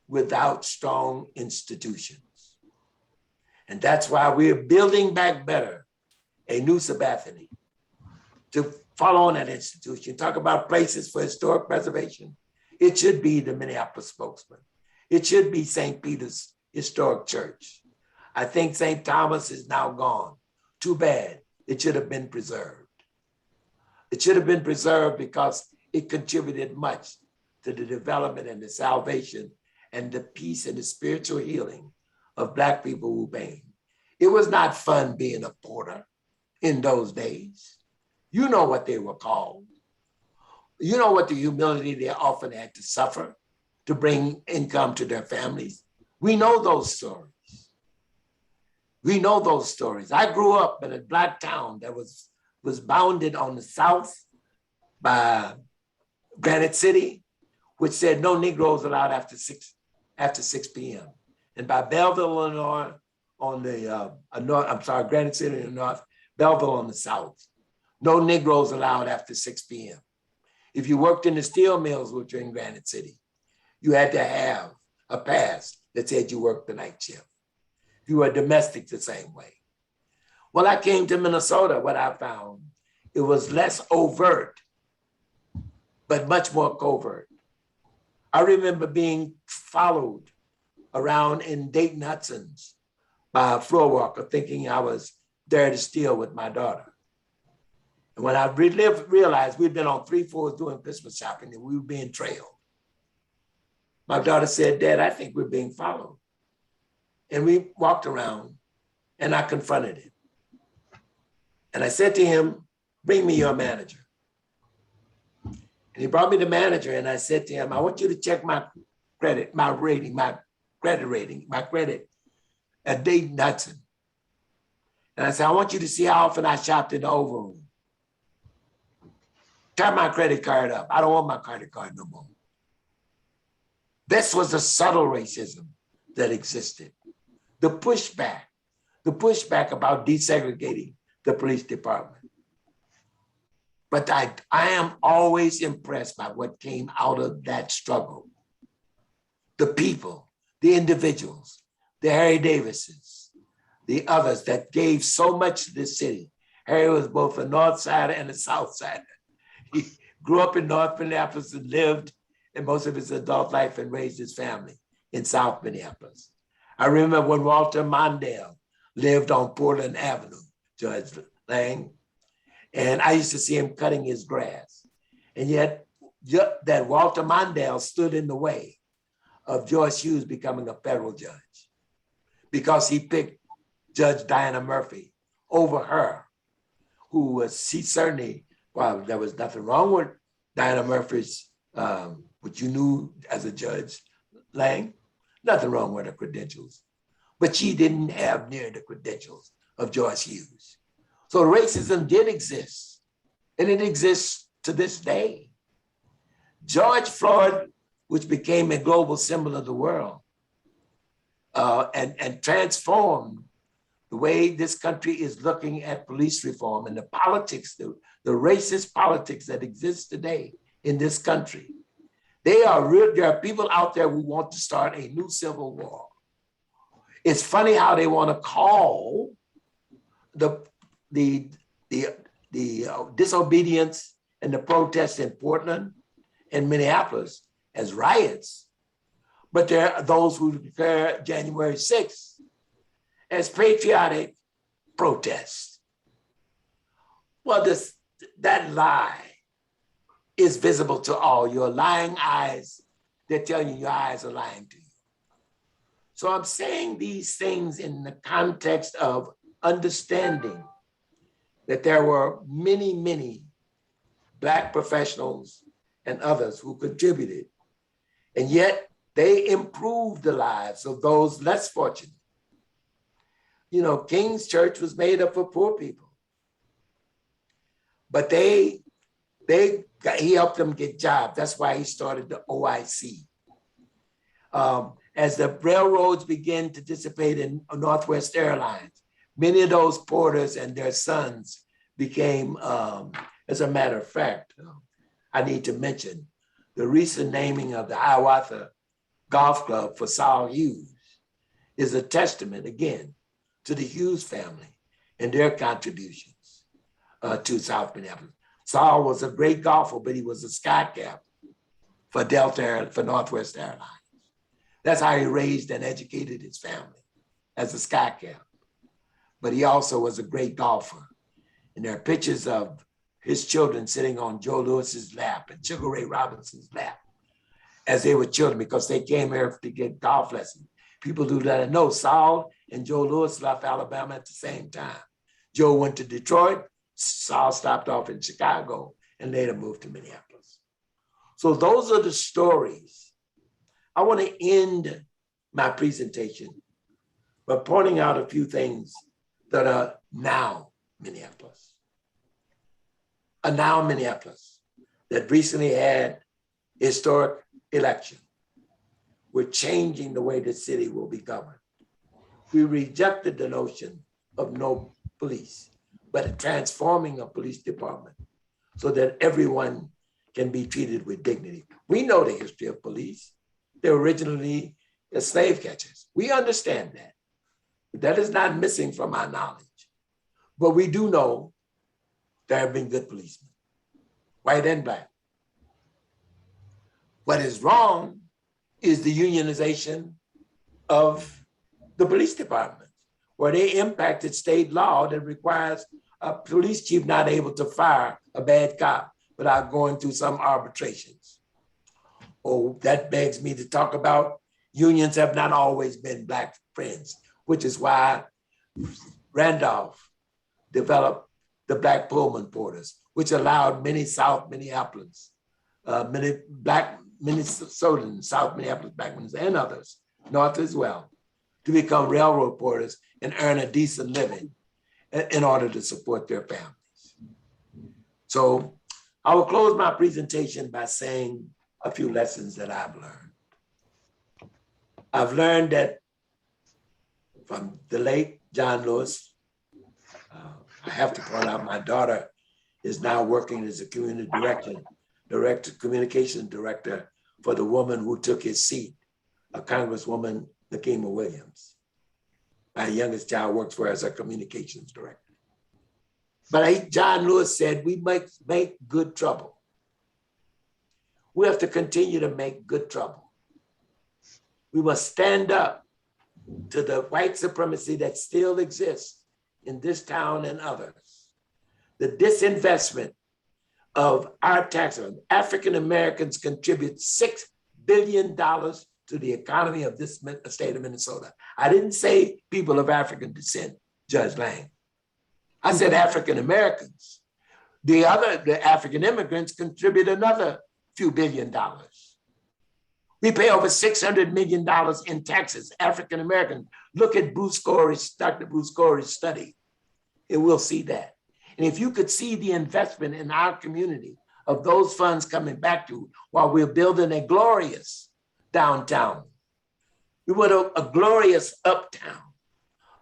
[SPEAKER 8] without strong institutions. And that's why we're building back better, a new Sabathani, to follow on that institution. Talk about places for historic preservation. It should be the Minneapolis spokesman. It should be St. Peter's Historic Church. I think St. Thomas is now gone. Too bad. It should have been preserved. It should have been preserved because it contributed much to the development and the salvation and the peace and the spiritual healing of Black people who came. It was not fun being a porter in those days. You know what they were called. You know what the humility they often had to suffer to bring income to their families. We know those stories. We know those stories. I grew up in a Black town that was bounded on the south by Granite City, which said no Negroes allowed after 6 p.m. And by Belleville, Illinois, on the Granite City in the north, Belleville on the south. No Negroes allowed after 6 p.m. If you worked in the steel mills, which were in Granite City, you had to have a pass that said you worked the night shift. If you were domestic, the same way. When I came to Minnesota, what I found, it was less overt, but much more covert. I remember being followed around in Dayton Hudson's by a floor walker, thinking I was there to steal with my daughter. And when I realized we'd been on 3 floors doing Christmas shopping and we were being trailed, my daughter said, "Dad, I think we're being followed." And we walked around and I confronted him. And I said to him, "Bring me your manager." And he brought me the manager and I said to him, "I want you to check my credit at Dayton Hudson." And I said, "I want you to see how often I shopped in the Oval Room. Turn my credit card up. I don't want my credit card no more." This was the subtle racism that existed. The pushback about desegregating the police department. But I am always impressed by what came out of that struggle. The people, the individuals, the Harry Davises, the others that gave so much to this city. Harry was both a North Sider and a South Sider. He grew up in North Minneapolis and lived in most of his adult life and raised his family in South Minneapolis. I remember when Walter Mondale lived on Portland Avenue, Judge Lang, and I used to see him cutting his grass. And yet that Walter Mondale stood in the way of Joyce Hughes becoming a federal judge because he picked Judge Diana Murphy over her, who was, she certainly, well, there was nothing wrong with Diana Murphy's, what you knew as a judge, Lang, nothing wrong with her credentials, but she didn't have near the credentials of Joyce Hughes. So racism did exist, and it exists to this day. George Floyd, which became a global symbol of the world, and transformed the way this country is looking at police reform and the politics, the racist politics that exist today in this country. There are people out there who want to start a new civil war. It's funny how they want to call the disobedience and the protests in Portland and Minneapolis as riots, but there are those who declare January 6th as patriotic protests. Well, that lie is visible to all. Your lying eyes, they're telling you your eyes are lying to you. So I'm saying these things in the context of understanding that there were many, many Black professionals and others who contributed, and yet they improved the lives of those less fortunate. You know, King's Church was made up of poor people, but he helped them get jobs. That's why he started the OIC. As the railroads began to dissipate in Northwest Airlines, many of those porters and their sons became, as a matter of fact, I need to mention the recent naming of the Hiawatha Golf Club for Saul Hughes is a testament, again, to the Hughes family and their contributions to South Minneapolis. Saul was a great golfer, but he was a sky captain for Northwest Airlines. That's how he raised and educated his family, as a sky captain. But he also was a great golfer. And there are pictures of his children sitting on Joe Lewis's lap and Sugar Ray Robinson's lap as they were children, because they came here to get golf lessons. People do let it know Saul and Joe Lewis left Alabama at the same time. Joe went to Detroit, Saul stopped off in Chicago, and later moved to Minneapolis. So those are the stories. I want to end my presentation by pointing out a few things that are now Minneapolis. A now Minneapolis that recently had historic election. We're changing the way the city will be governed. We rejected the notion of no police, but transforming a police department so that everyone can be treated with dignity. We know the history of police. They were originally slave catchers. We understand that. That is not missing from our knowledge. But we do know there have been good policemen, white and Black. What is wrong is the unionization of the police department, where they impacted state law that requires a police chief not able to fire a bad cop without going through some arbitrations. Oh, that begs me to talk about unions have not always been Black friends, which is why Randolph developed the Black Pullman porters, which allowed many South Minneapolis, many Black Minnesotans, South Minneapolis Black ones, and others, North as well, to become railroad porters and earn a decent living in order to support their families. So I will close my presentation by saying a few lessons that I've learned. I've learned that from the late John Lewis, I have to point out my daughter is now working as a community communications director for the woman who took his seat, a Congresswoman Nakima Williams. My youngest child works for her as a communications director. But John Lewis said, we make good trouble. We have to continue to make good trouble. We must stand up to the white supremacy that still exists in this town and others. The disinvestment of our taxes. African Americans contribute $6 billion to the economy of this state of Minnesota. I didn't say people of African descent, Judge Lang. I said African Americans. The African immigrants contribute another few $billion. We pay over $600 million in taxes, African Americans. Look at Dr. Bruce Corey's study, and we'll see that. And if you could see the investment in our community of those funds coming back to while we're building a glorious downtown. We want a glorious uptown,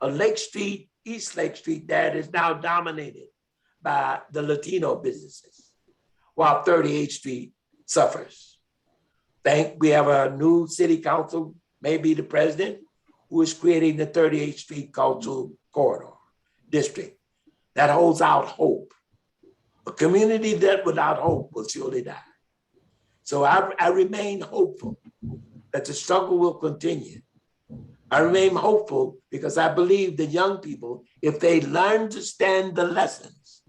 [SPEAKER 8] a Lake Street, East Lake Street that is now dominated by the Latino businesses, while 38th Street suffers. We have a new city council, maybe the president, who is creating the 38th Street Cultural Corridor District that holds out hope. A community that without hope will surely die. So I remain hopeful that the struggle will continue. I remain hopeful because I believe that young people, if they learn to stand the lessons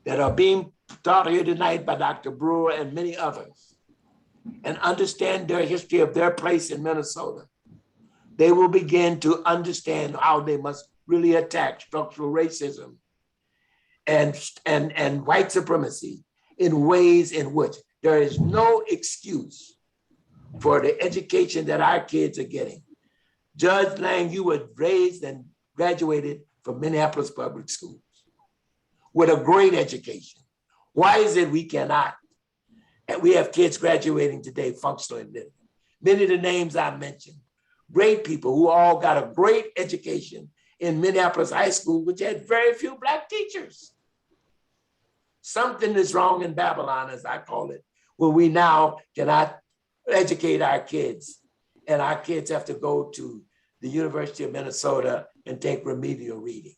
[SPEAKER 8] that are being taught here tonight by Dr. Brewer and many others, and understand their history of their place in Minnesota, they will begin to understand how they must really attack structural racism and white supremacy in ways in which there is no excuse for the education that our kids are getting. Judge Lang, you were raised and graduated from Minneapolis public schools with a great education. Why is it we cannot? And we have kids graduating today functionally literate. Many of the names I mentioned, great people who all got a great education in Minneapolis high school, which had very few Black teachers. Something is wrong in Babylon, as I call it, where we now cannot educate our kids, and our kids have to go to the University of Minnesota and take remedial reading.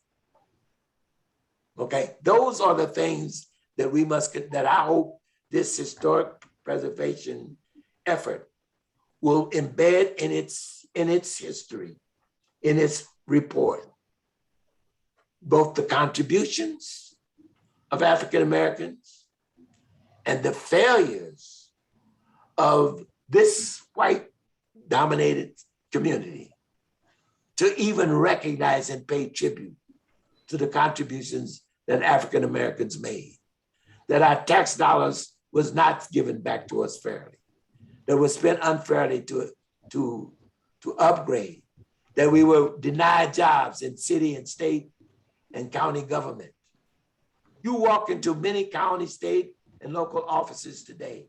[SPEAKER 8] Okay, those are the things that we must, that I hope this historic preservation effort will embed in its history, in its report, both the contributions of African Americans and the failures of this white dominated community to even recognize and pay tribute to the contributions that African Americans made, that our tax dollars was not given back to us fairly, that was spent unfairly to upgrade, that we were denied jobs in city and state and county government. You walk into many county, state, and local offices today,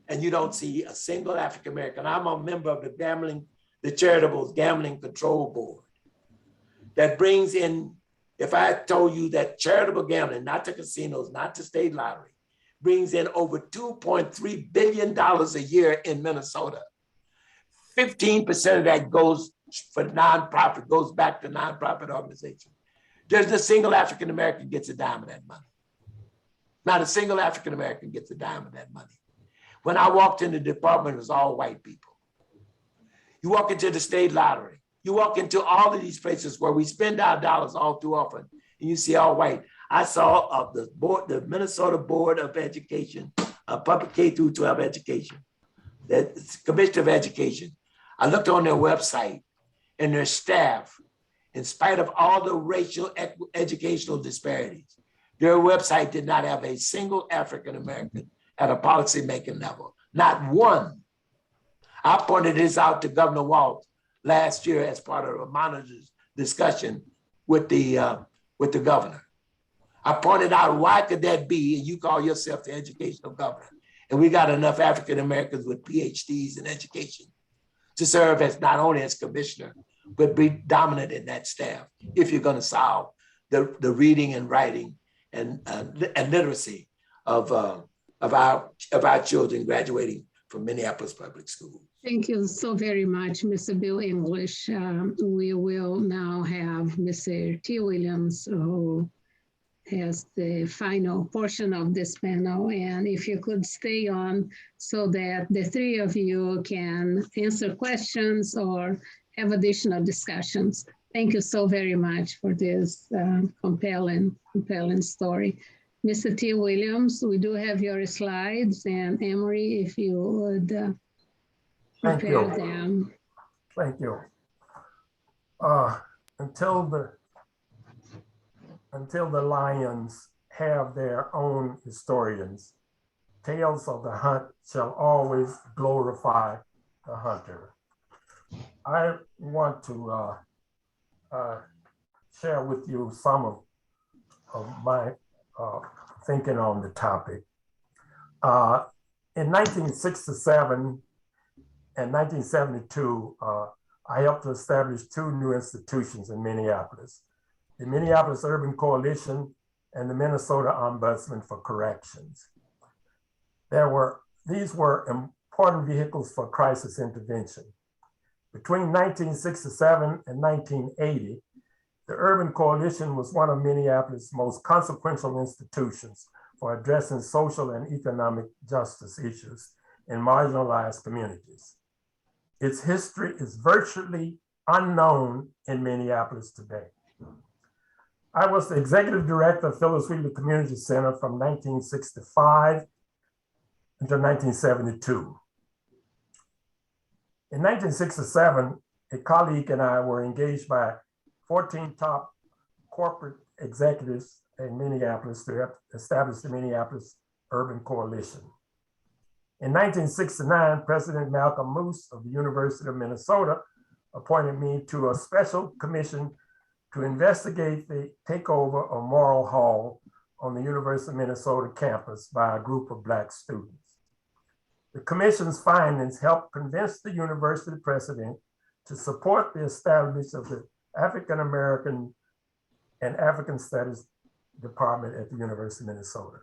[SPEAKER 8] and you don't see a single African American. I'm a member of the charitable gambling control board that brings in, if I told you that charitable gambling, not the casinos, not the state lottery, brings in over $2.3 billion a year in Minnesota. 15% of that goes for nonprofit, goes back to nonprofit organizations. There's a single African American gets a dime of that money. Not a single African American gets a dime of that money. When I walked in the department, it was all white people. You walk into the state lottery, you walk into all of these places where we spend our dollars all too often, and you see all white. I saw the Minnesota Board of Education, public K through 12 education, the Commissioner of Education. I looked on their website and their staff, in spite of all the racial educational disparities, their website did not have a single African American at a policy-making level, not one. I pointed this out to Governor Walz last year as part of a monitor's discussion with the governor. I pointed out, why could that be? And you call yourself the educational governor. And we got enough African Americans with PhDs in education to serve as not only as commissioner, but be dominant in that staff if you're going to solve the reading and writing and literacy of our children graduating from Minneapolis public schools.
[SPEAKER 1] Thank you so very much, Mr. Bill English. We will now have Mr. T. Williams, who has the final portion of this panel. And if you could stay on so that the three of you can answer questions or have additional discussions. Thank you so very much for this compelling story. Mr. T. Williams, we do have your slides, and Emory, if you would prepare them.
[SPEAKER 9] Thank you. Until the lions have their own historians, tales of the hunt shall always glorify the hunter. I want to share with you some of my thinking on the topic. In 1967 and 1972, I helped to establish two new institutions in Minneapolis, the Minneapolis Urban Coalition and the Minnesota Ombudsman for Corrections. These were important vehicles for crisis intervention. Between 1967 and 1980, The Urban Coalition was one of Minneapolis' most consequential institutions for addressing social and economic justice issues in marginalized communities. Its history is virtually unknown in Minneapolis today. I was the executive director of Phyllis Wheatley Community Center from 1965 until 1972. In 1967, a colleague and I were engaged by 14 top corporate executives in Minneapolis to establish the Minneapolis Urban Coalition. In 1969, President Malcolm Moose of the University of Minnesota appointed me to a special commission to investigate the takeover of Morrill Hall on the University of Minnesota campus by a group of Black students. The commission's findings helped convince the university president to support the establishment of the African American and African Studies Department at the University of Minnesota.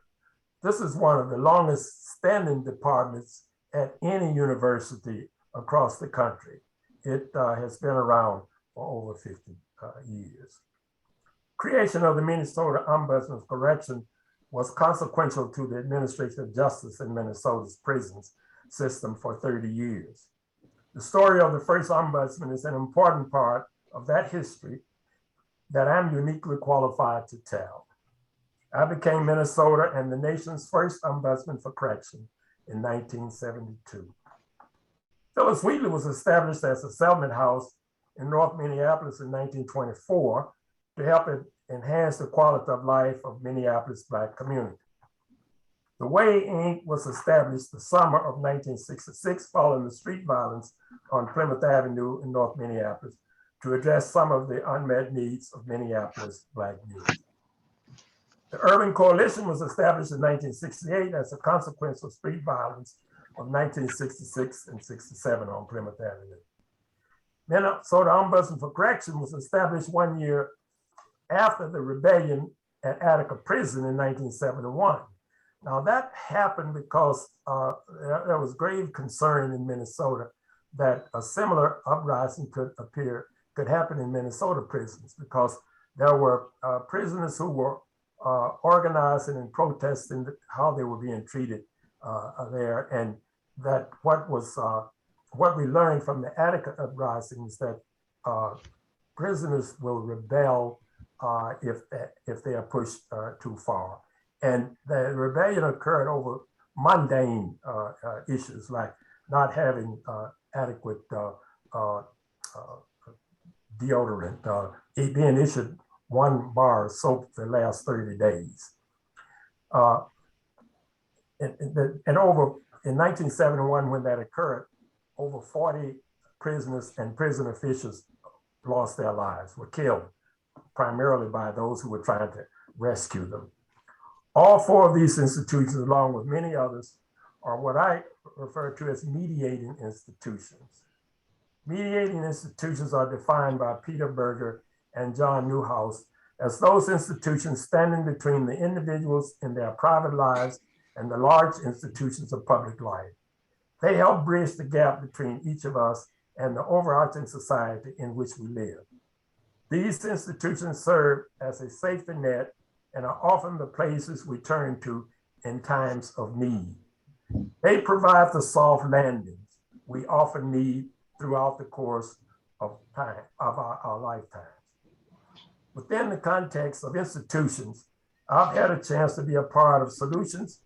[SPEAKER 9] This is one of the longest standing departments at any university across the country. It has been around for over 50 years. Creation of the Minnesota Ombudsman of Correction was consequential to the administration of justice in Minnesota's prisons system for 30 years. The story of the first ombudsman is an important part of that history that I'm uniquely qualified to tell. I became Minnesota and the nation's first ombudsman for correction in 1972. Phyllis Wheatley was established as a settlement house in North Minneapolis in 1924 to help enhance the quality of life of Minneapolis Black community. The Way, Inc. was established the summer of 1966 following the street violence on Plymouth Avenue in North Minneapolis to address some of the unmet needs of Minneapolis Black youth. The Urban Coalition was established in 1968 as a consequence of street violence of 1966 and 67 on Plymouth Avenue. Minnesota Ombudsman for Correction was established 1 year after the rebellion at Attica Prison in 1971. Now that happened because there was grave concern in Minnesota that a similar uprising could happen in Minnesota prisons because there were prisoners who were organizing and protesting how they were being treated there, and that what we learned from the Attica uprising is that prisoners will rebel if they are pushed too far. And the rebellion occurred over mundane issues like not having adequate deodorant, being issued 1 bar of soap for the last 30 days. In 1971, when that occurred, over 40 prisoners and prison officials lost their lives, were killed, primarily by those who were trying to rescue them. All 4 of these institutions, along with many others, are what I refer to as mediating institutions. Mediating institutions are defined by Peter Berger and John Newhouse as those institutions standing between the individuals in their private lives and the large institutions of public life. They help bridge the gap between each of us and the overarching society in which we live. These institutions serve as a safety net and are often the places we turn to in times of need. They provide the soft landings we often need throughout the course of time, of our lifetimes. Within the context of institutions, I've had a chance to be a part of solutions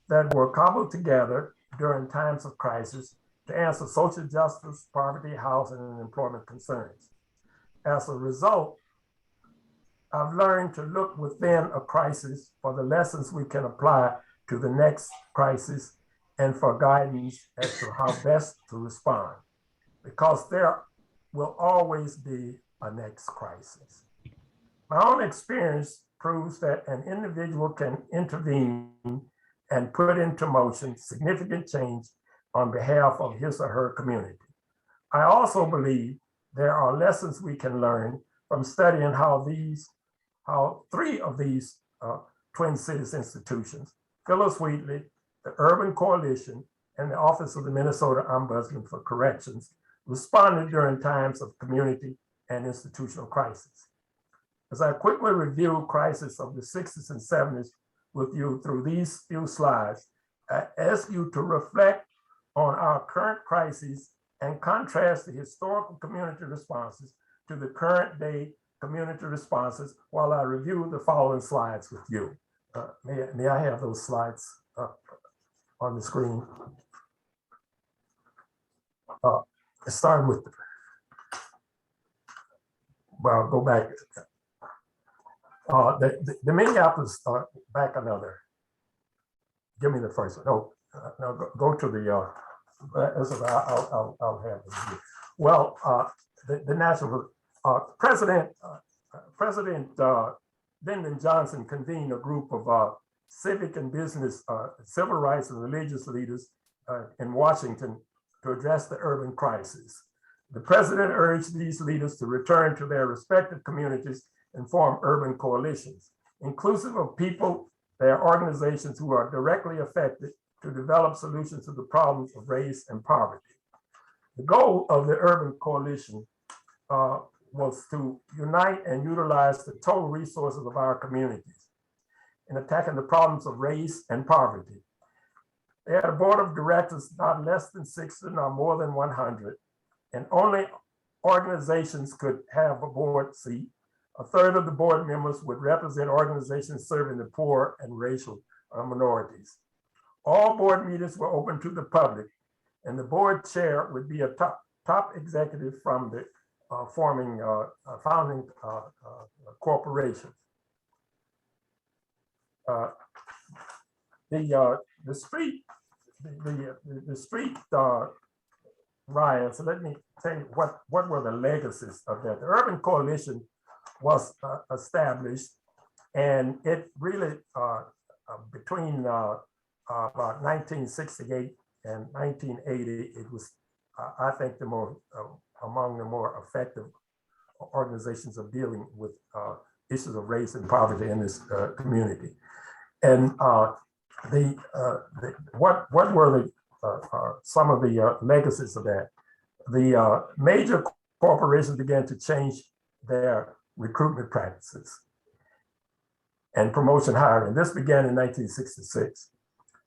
[SPEAKER 9] that were cobbled together during times of crisis to answer social justice, poverty, housing, and employment concerns. As a result, I've learned to look within a crisis for the lessons we can apply to the next crisis and for guidance as to how best to respond, because there will always be a next crisis. My own experience proves that an individual can intervene and put into motion significant change on behalf of his or her community. I also believe there are lessons we can learn from studying how 3 of these Twin Cities institutions, Phyllis Wheatley, the Urban Coalition, and the Office of the Minnesota Ombudsman for Corrections, responded during times of community and institutional crisis. As I quickly review crisis of the 60s and 70s with you through these few slides, I ask you to reflect on our current crises and contrast the historical community responses to the current day community responses while I review the following slides with you. May I have those slides up on the screen? Start with, well, go back. The Minneapolis, back another. Give me the first one. No, go to the, I'll have it. Well, the national, President Lyndon Johnson convened a group of civic and business, civil rights and religious leaders in Washington to address the urban crisis. The president urged these leaders to return to their respective communities and form urban coalitions, inclusive of people, their organizations who are directly affected, to develop solutions to the problems of race and poverty. The goal of the urban coalition was to unite and utilize the total resources of our communities in attacking the problems of race and poverty. They had a board of directors not less than 60 nor more than 100, and only organizations could have a board seat. A third of the board members would represent organizations serving the poor and racial minorities. All board meetings were open to the public, and the board chair would be a top executive from the founding corporation. The street riots. Let me tell you what were the legacies of that. The Urban Coalition was established, and it really between about 1968 and 1980, it was I think among the more effective organizations of dealing with issues of race and poverty in this community. And what were some of the legacies of that? The major corporations began to change their recruitment practices and promotion hiring. This began in 1966.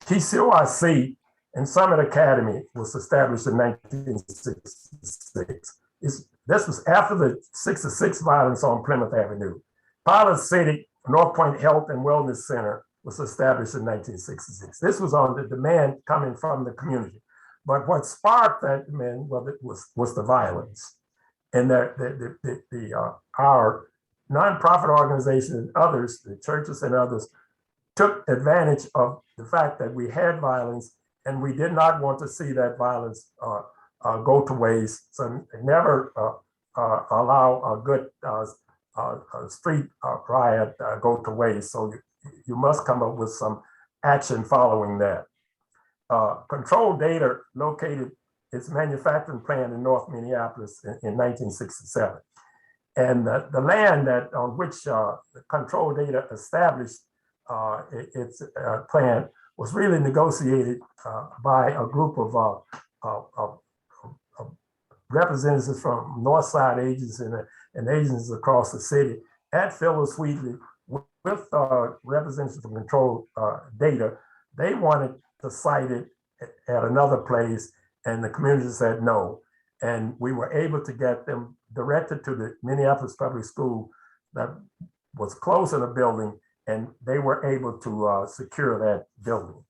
[SPEAKER 9] TCOIC and Summit Academy was established in 1966. This was after the 66 violence on Plymouth Avenue. Pilot City North Point Health and Wellness Center was established in 1966. This was on the demand coming from the community. But what sparked that demand was the violence. And our nonprofit organization and others, the churches and others, took advantage of the fact that we had violence, and we did not want to see that violence go to waste. So never allow a good street riot go to waste. So you must come up with some action following that. Control Data located its manufacturing plant in North Minneapolis in 1967. And the land on which Control Data established its plant was really negotiated by a group of representatives from Northside agencies and agencies across the city at Phyllis Wheatley with representatives from Control Data. They wanted to site it at another place, and the community said no. And we were able to get them directed to the Minneapolis Public School that was close in the building, and they were able to secure that building.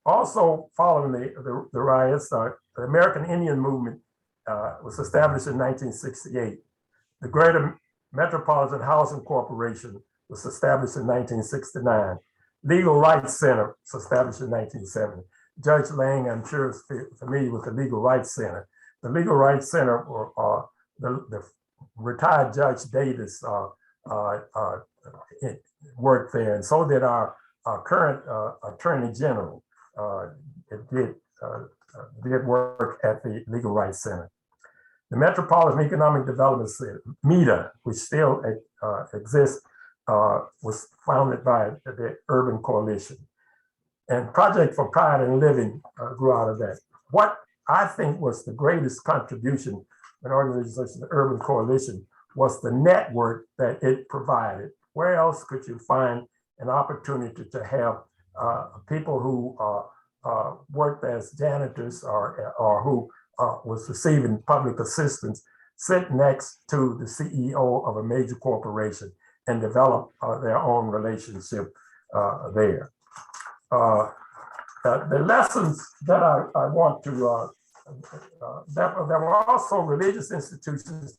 [SPEAKER 9] Also, following the riots, the American Indian Movement was established in 1968. The Greater Metropolitan Housing Corporation was established in 1969. Legal Rights Center was established in 1970. Judge Lang, I'm sure, is familiar with the Legal Rights Center. The Legal Rights Center, the retired Judge Davis worked there, and so did our current Attorney General. Did work at the Legal Rights Center. The Metropolitan Economic Development Center, MEDA, which still exists, was founded by the Urban Coalition. And Project for Pride and Living grew out of that. What I think was the greatest contribution an organization, the Urban Coalition, was the network that it provided. Where else could you find an opportunity to have people who worked as janitors or who was receiving public assistance sit next to the CEO of a major corporation and develop their own relationship there. The lessons that I want to, there were also religious institutions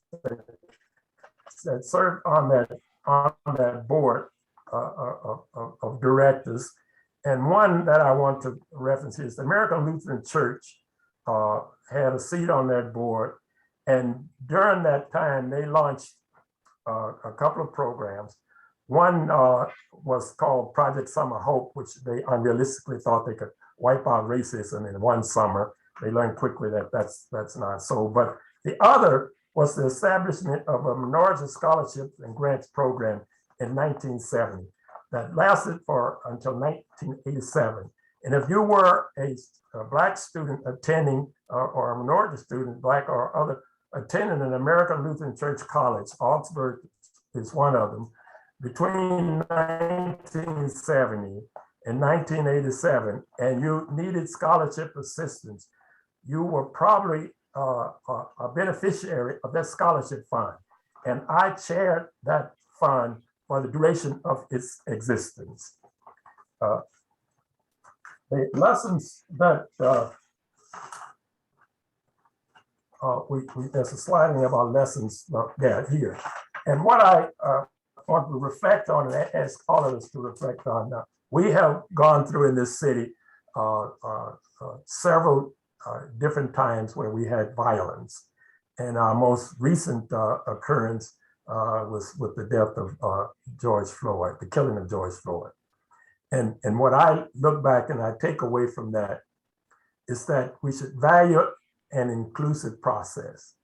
[SPEAKER 9] that served on that board of directors. And one that I want to reference is the American Lutheran Church had a seat on that board. And during that time, they launched a couple of programs. One was called Project Summer Hope, which they unrealistically thought they could wipe out racism in one summer. They learned quickly that that's not so. But the other was the establishment of a minority scholarships and grants program in 1970 that lasted until 1987. And if you were a Black student attending or a minority student, Black or other, attending an American Lutheran Church College, Augsburg is one of them, between 1970 and 1987, and you needed scholarship assistance, you were probably a beneficiary of that scholarship fund. And I chaired that fund for the duration of its existence. The lessons that there's a sliding about lessons here. And what I want to reflect on and ask all of us to reflect on now, we have gone through in this city several different times where we had violence. And our most recent occurrence was with the death of George Floyd, the killing of George Floyd. And what I look back and I take away from that is that we should value an inclusive process.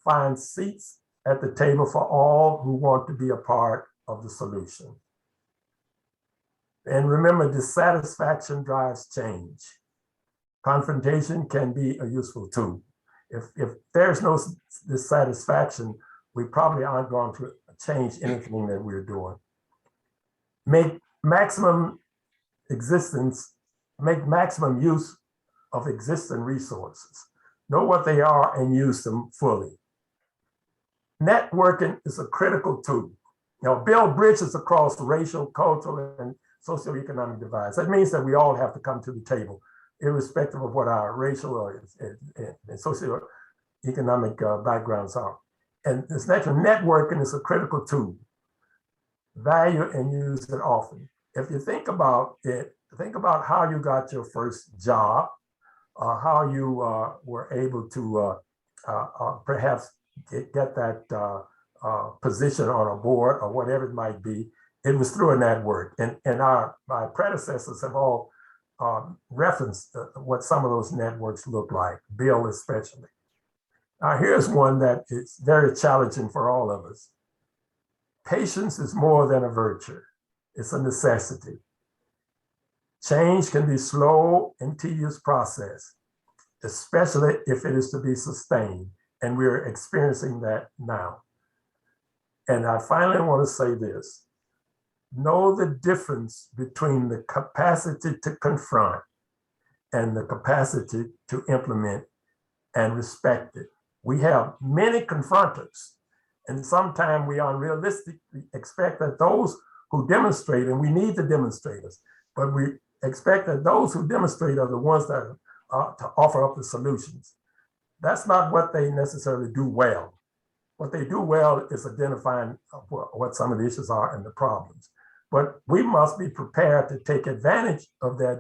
[SPEAKER 9] Find seats at the table for all who want to be a part of the solution. And remember, dissatisfaction drives change. Confrontation can be a useful tool. If there's no dissatisfaction, we probably aren't going to change anything that we're doing. Make maximum use of existing resources. Know what they are and use them fully. Networking is a critical tool. Build bridges across racial, cultural, and socioeconomic divides. That means that we all have to come to the table, irrespective of what our racial and socioeconomic backgrounds are. And this networking is a critical tool. Value and use it often. If you think about it, think about how you got your first job, how you were able to perhaps get that position on a board or whatever it might be. It was through a network. And my predecessors have all referenced what some of those networks look like, Bill especially. Now here's one that is very challenging for all of us. Patience is more than a virtue. It's a necessity. Change can be slow and tedious process, especially if it is to be sustained. And we're experiencing that now. And I finally want to say this. Know the difference between the capacity to confront and the capacity to implement and respect it. We have many confronters, and sometimes we unrealistically expect that those who demonstrate, and we need the demonstrators, but we expect that those who demonstrate are the ones that are to offer up the solutions. That's not what they necessarily do well. What they do well is identifying what some of the issues are and the problems. But we must be prepared to take advantage of their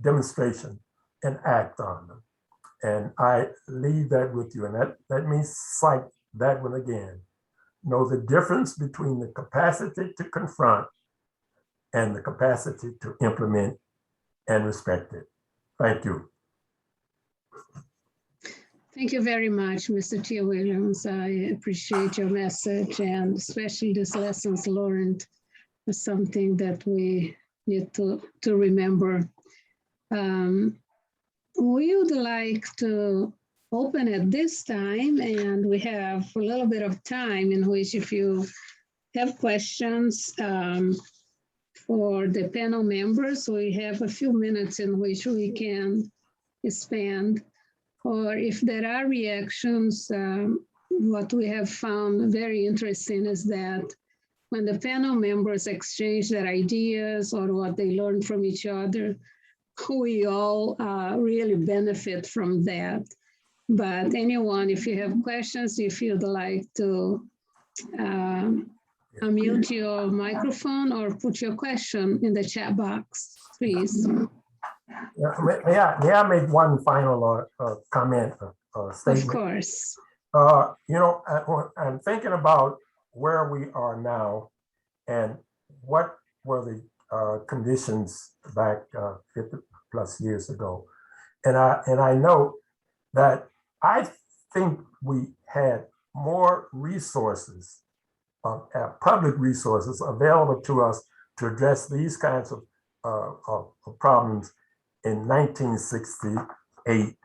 [SPEAKER 9] demonstration and act on them. And I leave that with you. And let me cite that one again. Know the difference between the capacity to confront and the capacity to implement and respect it. Thank you.
[SPEAKER 1] Thank you very much, Mr. T. Williams. I appreciate your message, and especially these lessons learned is something that we need to remember. We would like to open at this time, and we have a little bit of time in which if you have questions for the panel members, we have a few minutes in which we can spend, or if there are reactions, what we have found very interesting is that when the panel members exchange their ideas or what they learn from each other, we all really benefit from that. But anyone, if you have questions, if you'd like to unmute your microphone or put your question in the chat box, please.
[SPEAKER 9] Yeah, may I make one final comment or statement?
[SPEAKER 1] Of course.
[SPEAKER 9] You know, I'm thinking about where we are now and what were the conditions back 50 plus years ago. And I know that I think we had more resources, public resources available to us to address these kinds of problems in 1968,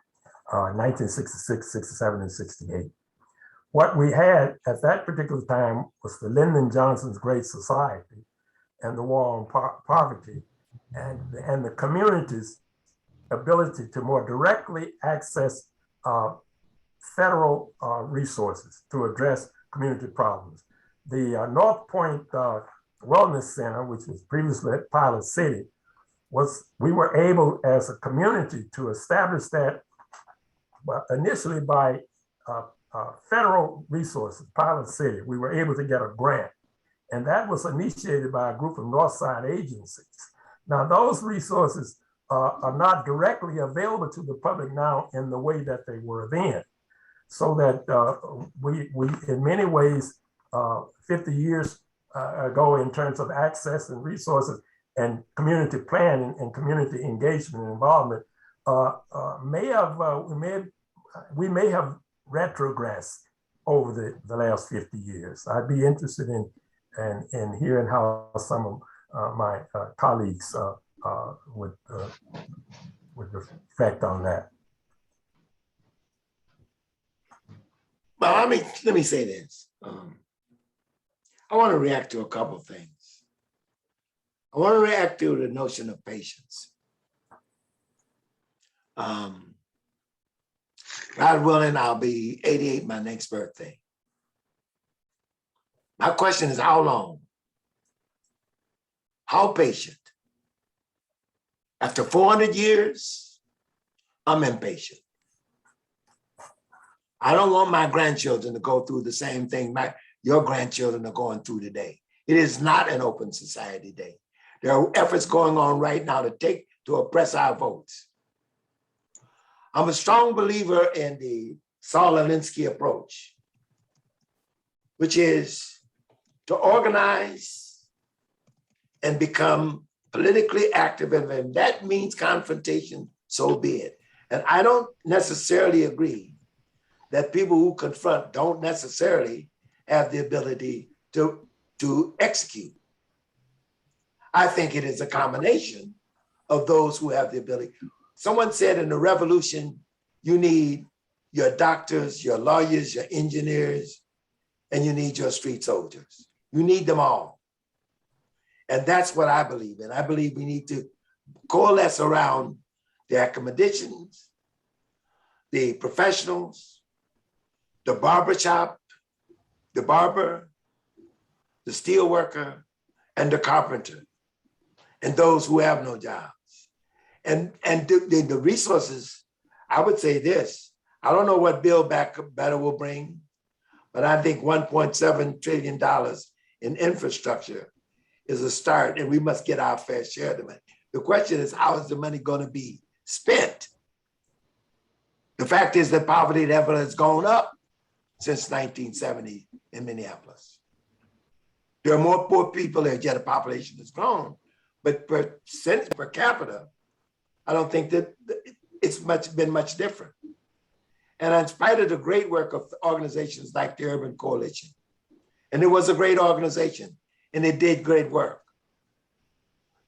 [SPEAKER 9] 1966, 67, and 68. What we had at that particular time was the Lyndon Johnson's Great Society and the War on Poverty, and the community's ability to more directly access federal resources to address community problems. The North Point Wellness Center, which was previously at Pilot City, we were able as a community to establish that initially by federal resources, Pilot City. We were able to get a grant, and that was initiated by a group of Northside agencies. Now, those resources are not directly available to the public now in the way that they were then. So that we in many ways, 50 years ago, in terms of access and resources and community planning and community engagement and involvement, we may have retrogressed over the last 50 years. I'd be interested in hearing how some of my colleagues would reflect on that.
[SPEAKER 8] Well, let me say this. I want to react to a couple of things. I want to react to the notion of patience. God willing, I'll be 88 my next birthday. My question is, how long? How patient? After 400 years, I'm impatient. I don't want my grandchildren to go through the same thing your grandchildren are going through today. It is not an open society day. There are efforts going on right now to oppress our votes. I'm a strong believer in the Saul Alinsky approach, which is to organize and become politically active. And when that means confrontation, so be it. And I don't necessarily agree that people who confront don't necessarily have the ability to execute. I think it is a combination of those who have the ability. Someone said in the revolution, you need your doctors, your lawyers, your engineers, and you need your street soldiers. You need them all. And that's what I believe in. I believe we need to coalesce around the academicians, the professionals, the barbershop, the barber, the steel worker, and the carpenter, and those who have no jobs. And the resources, I would say this, I don't know what Build Back Better will bring, but I think $1.7 trillion in infrastructure is a start, and we must get our fair share of the money. The question is, how is the money going to be spent? The fact is that poverty level has gone up since 1970 in Minneapolis. There are more poor people there, yet the population has grown, but per capita, I don't think that it's been much different. And in spite of the great work of organizations like the Urban Coalition, and it was a great organization, and it did great work,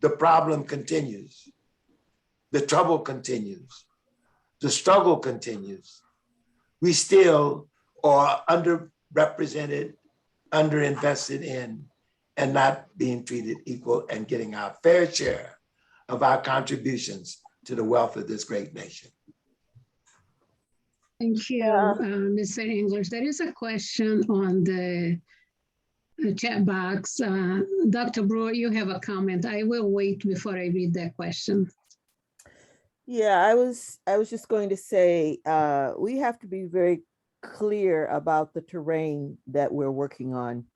[SPEAKER 8] the problem continues, the trouble continues, the struggle continues, we still are underrepresented, underinvested in, and not being treated equal and getting our fair share of our contributions to the wealth of this great nation.
[SPEAKER 1] Thank you, Mr. English. There is a question on the chat box. Dr. Brewer, you have a comment. I will wait before I read that question.
[SPEAKER 6] Yeah, I was just going to say, we have to be very clear about the terrain that we're working on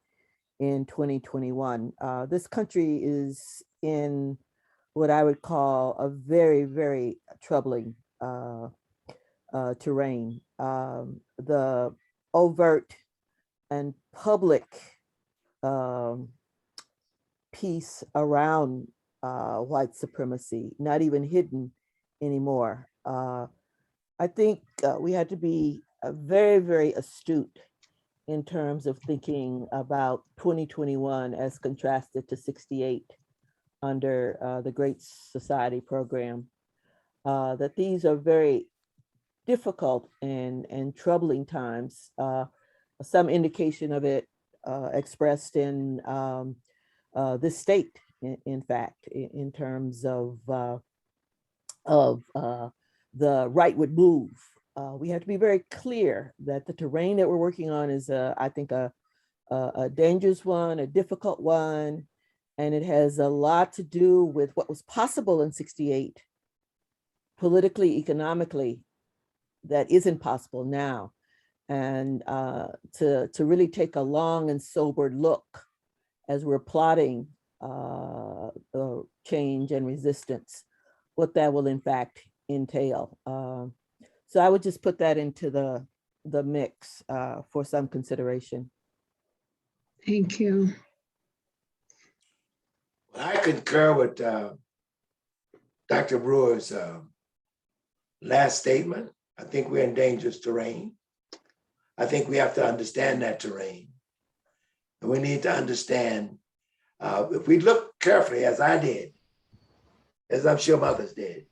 [SPEAKER 6] in 2021. This country is in what I would call a very, very troubling terrain. The overt and public piece around white supremacy, not even hidden anymore. I think we had to be very, very astute in terms of thinking about 2021 as contrasted to 68 under the Great Society program, that these are very difficult and troubling times. Some indication of it expressed in this state, in fact, in terms of the rightward move. We have to be very clear that the terrain that we're working on is, I think, a dangerous one, a difficult one, and it has a lot to do with what was possible in 68, politically, economically, that isn't possible now. And to really take a long and sober look as we're plotting change and resistance, what that will in fact entail. So I would just put that into the mix for some consideration.
[SPEAKER 1] Thank you.
[SPEAKER 8] Well, I concur with Dr. Brewer's last statement. I think we're in dangerous terrain. I think we have to understand that terrain. And we need to understand, if we look carefully, as I did, as I'm sure others did,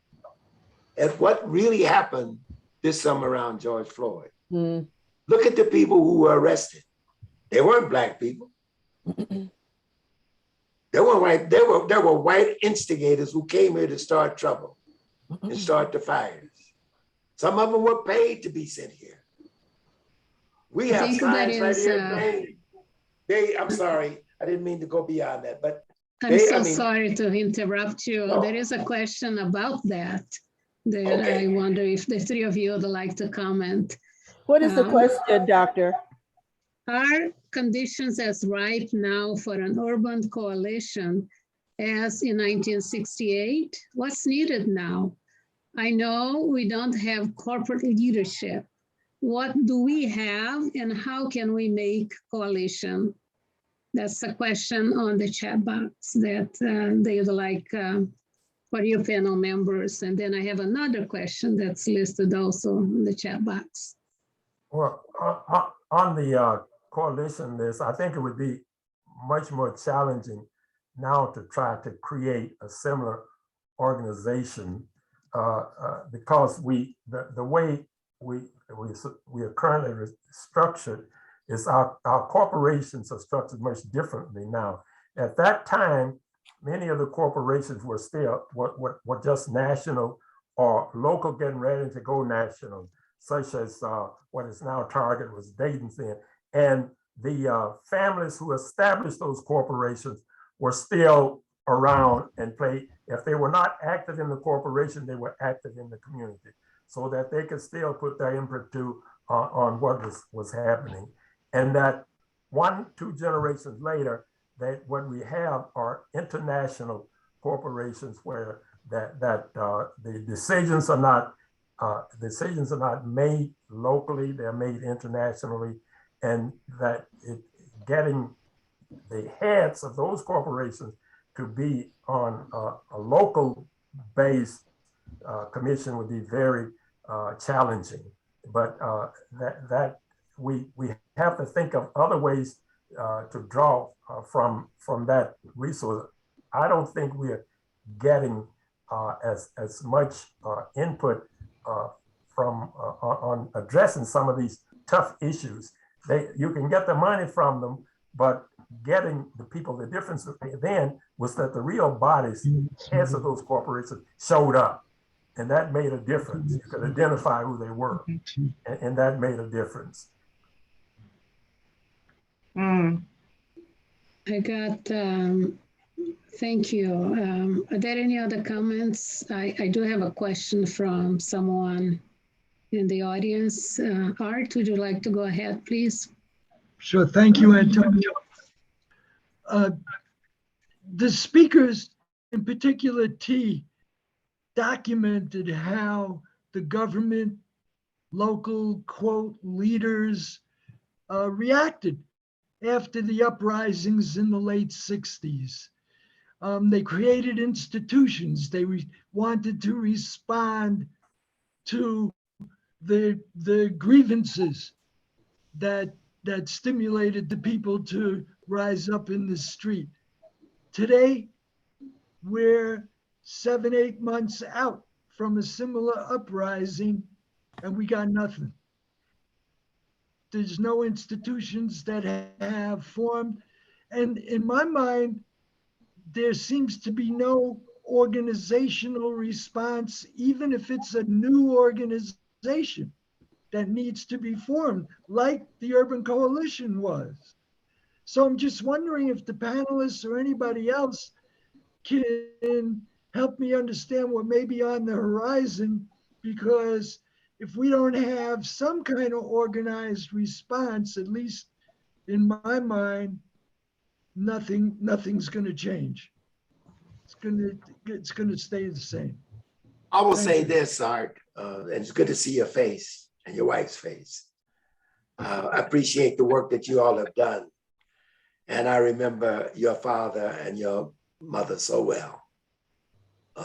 [SPEAKER 8] at what really happened this summer around George Floyd. Look at the people who were arrested. They weren't Black people. They weren't white. There were white instigators who came here to start trouble and start the fires. Some of them were paid to be sent here. We have signs right here. I'm sorry, I didn't mean to go beyond that, but
[SPEAKER 1] I'm sorry to interrupt you. No. There is a question about that. I wonder if the three of you would like to comment.
[SPEAKER 6] What is the question, Doctor?
[SPEAKER 1] Are conditions as ripe now for an urban coalition as in 1968? What's needed now? I know we don't have corporate leadership. What do we have and how can we make coalition? That's a question on the chat box that they would like for your panel members. And then I have another question that's listed also in the chat box.
[SPEAKER 9] Well, on the coalition list, I think it would be much more challenging now to try to create a similar organization because the way we are currently structured is our corporations are structured much differently now. At that time, many of the corporations were still were just national or local, getting ready to go national, such as what is now Target was Dayton's then. And the families who established those corporations were still around and played. If they were not active in the corporation, they were active in the community so that they could still put their input on what was happening. And that 1-2 generations later, that what we have are international corporations where the decisions are not made locally, they're made internationally, and that getting the heads of those corporations to be on a local based commission would be very challenging. But that we have to think of other ways to draw from that resource. I don't think we are getting as much input on addressing some of these tough issues. You can get the money from them, but getting the people, the difference then was that the real bodies, heads of those corporations showed up, and that made a difference. You could identify who they were, and that made a difference.
[SPEAKER 1] I got, thank you. Are there any other comments? I do have a question from someone in the audience. Art, would you like to go ahead, please?
[SPEAKER 10] Sure, thank you, Antonio. The speakers, in particular T, documented how the government, local, quote, leaders reacted after the uprisings in the late 60s. They created institutions. They wanted to respond to the grievances that stimulated the people to rise up in the street. Today, we're 7-8 months out from a similar uprising, and we got nothing. There's no institutions that have formed. And in my mind, there seems to be no organizational response, even if it's a new organization that needs to be formed, like the Urban Coalition was. So I'm just wondering if the panelists or anybody else can help me understand what may be on the horizon, because if we don't have some kind of organized response, at least in my mind, nothing's going to change. It's going to stay the same.
[SPEAKER 8] I will say this, Art, and it's good to see your face and your wife's face. I appreciate the work that you all have done. And I remember your father and your mother so well,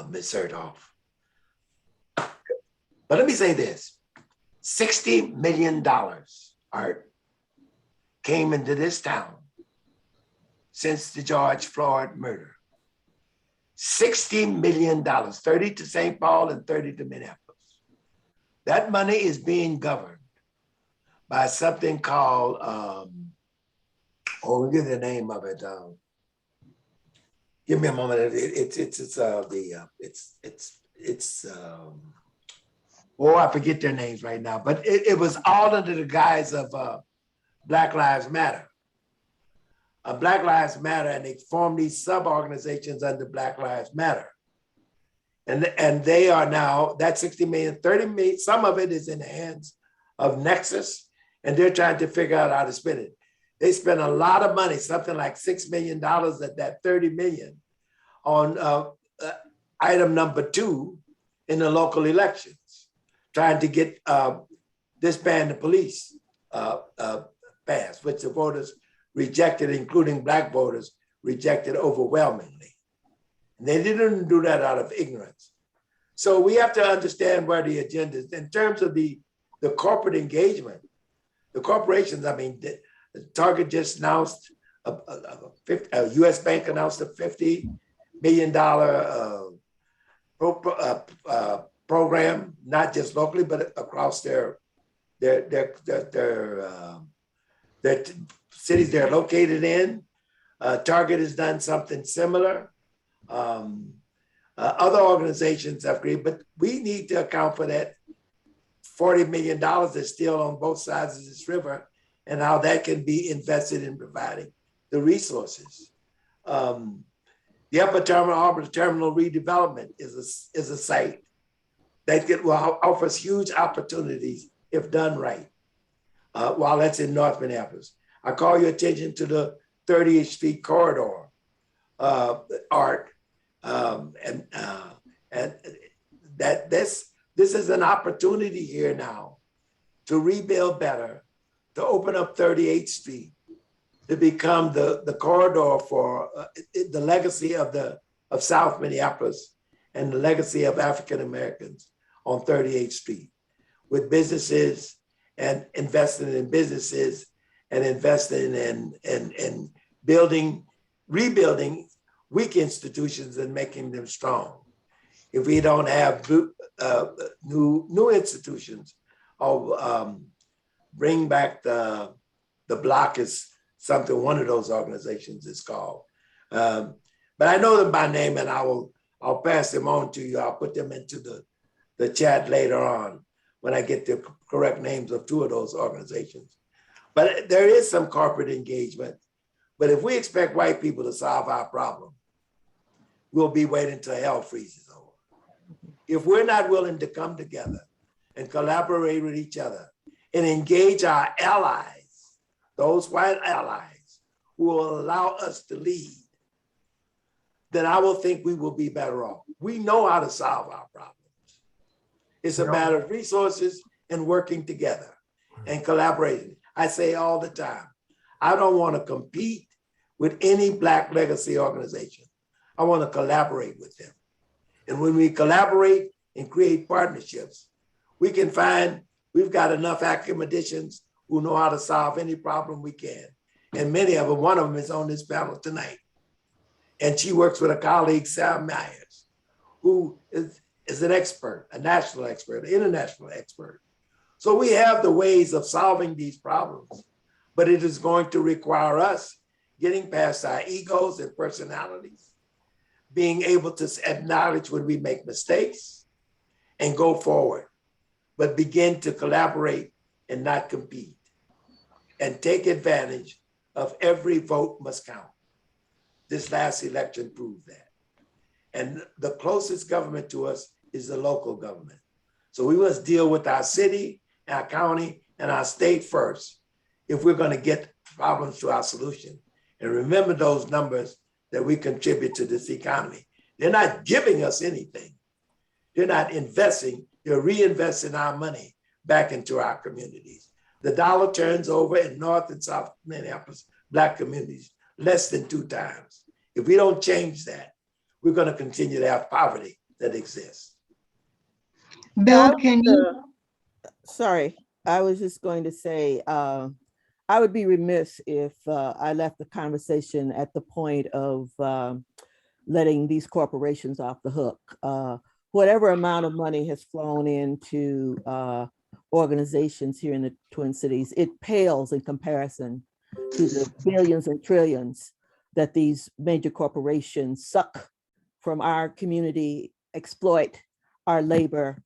[SPEAKER 8] Ms. Serthoff. But let me say this, $60 million, Art, came into this town since the George Floyd murder. $60 million, 30 to St. Paul and 30 to Minneapolis. That money is being governed by something called, we'll give the name of it. Give me a moment. I forget their names right now, but it was all under the guise of Black Lives Matter. Black Lives Matter, and they formed these sub-organizations under Black Lives Matter. And they are now, that 60 million, 30 million, some of it is in the hands of Nexus, and they're trying to figure out how to spend it. They spent a lot of money, something like $6 million at that 30 million on item number 2 in the local elections, trying to get disband the police passed, which the voters rejected, including Black voters, rejected overwhelmingly. And they didn't do that out of ignorance. So we have to understand where the agenda is. In terms of the corporate engagement, the corporations, I mean, Target just announced, a US bank announced a $50 million program, not just locally, but across their cities they're located in. Target has done something similar. Other organizations have agreed, but we need to account for that $40 million that's still on both sides of this river, and how that can be invested in providing the resources. The Upper Terminal Harbor Terminal redevelopment is a site that offers huge opportunities if done right, while that's in North Minneapolis. I call your attention to the 30th Street corridor, Art, and that this is an opportunity here now to rebuild better, to open up 38th Street, to become the corridor for the legacy of South Minneapolis and the legacy of African Americans on 38th Street, with businesses and investing in businesses and investing in rebuilding weak institutions and making them strong. if we don't have new institutions, or bring back the block is something one of those organizations is called. But I know them by name, and I'll pass them on to you. I'll put them into the chat later on when I get the correct names of two of those organizations. But there is some corporate engagement. But if we expect white people to solve our problem, we'll be waiting till hell freezes over. If we're not willing to come together and collaborate with each other and engage our allies, those white allies who will allow us to lead, then I will think we will be better off. We know how to solve our problems. It's a matter of resources and working together and collaborating. I say all the time, I don't want to compete with any Black legacy organization. I want to collaborate with them. And when we collaborate and create partnerships, we can find we've got enough academicians who know how to solve any problem we can. And many of them, one of them is on this panel tonight. And she works with a colleague, Sam Myers, who is an expert, a national expert, an international expert. So we have the ways of solving these problems, but it is going to require us getting past our egos and personalities, being able to acknowledge when we make mistakes and go forward, but begin to collaborate and not compete, and take advantage of every vote must count. This last election proved that. And the closest government to us is the local government. So we must deal with our city, our county, and our state first if we're going to get problems to our solution. And remember those numbers that we contribute to this economy. They're not giving us anything. They're not investing, they're reinvesting our money back into our communities. The dollar turns over in North and South Minneapolis, Black communities, less than 2 times. If we don't change that, we're going to continue to have poverty that exists.
[SPEAKER 3] Bill, can you?
[SPEAKER 6] Sorry, I was just going to say, I would be remiss if I left the conversation at the point of letting these corporations off the hook. Whatever amount of money has flown into organizations here in the Twin Cities, it pales in comparison to the billions and trillions that these major corporations suck from our community, exploit our labor,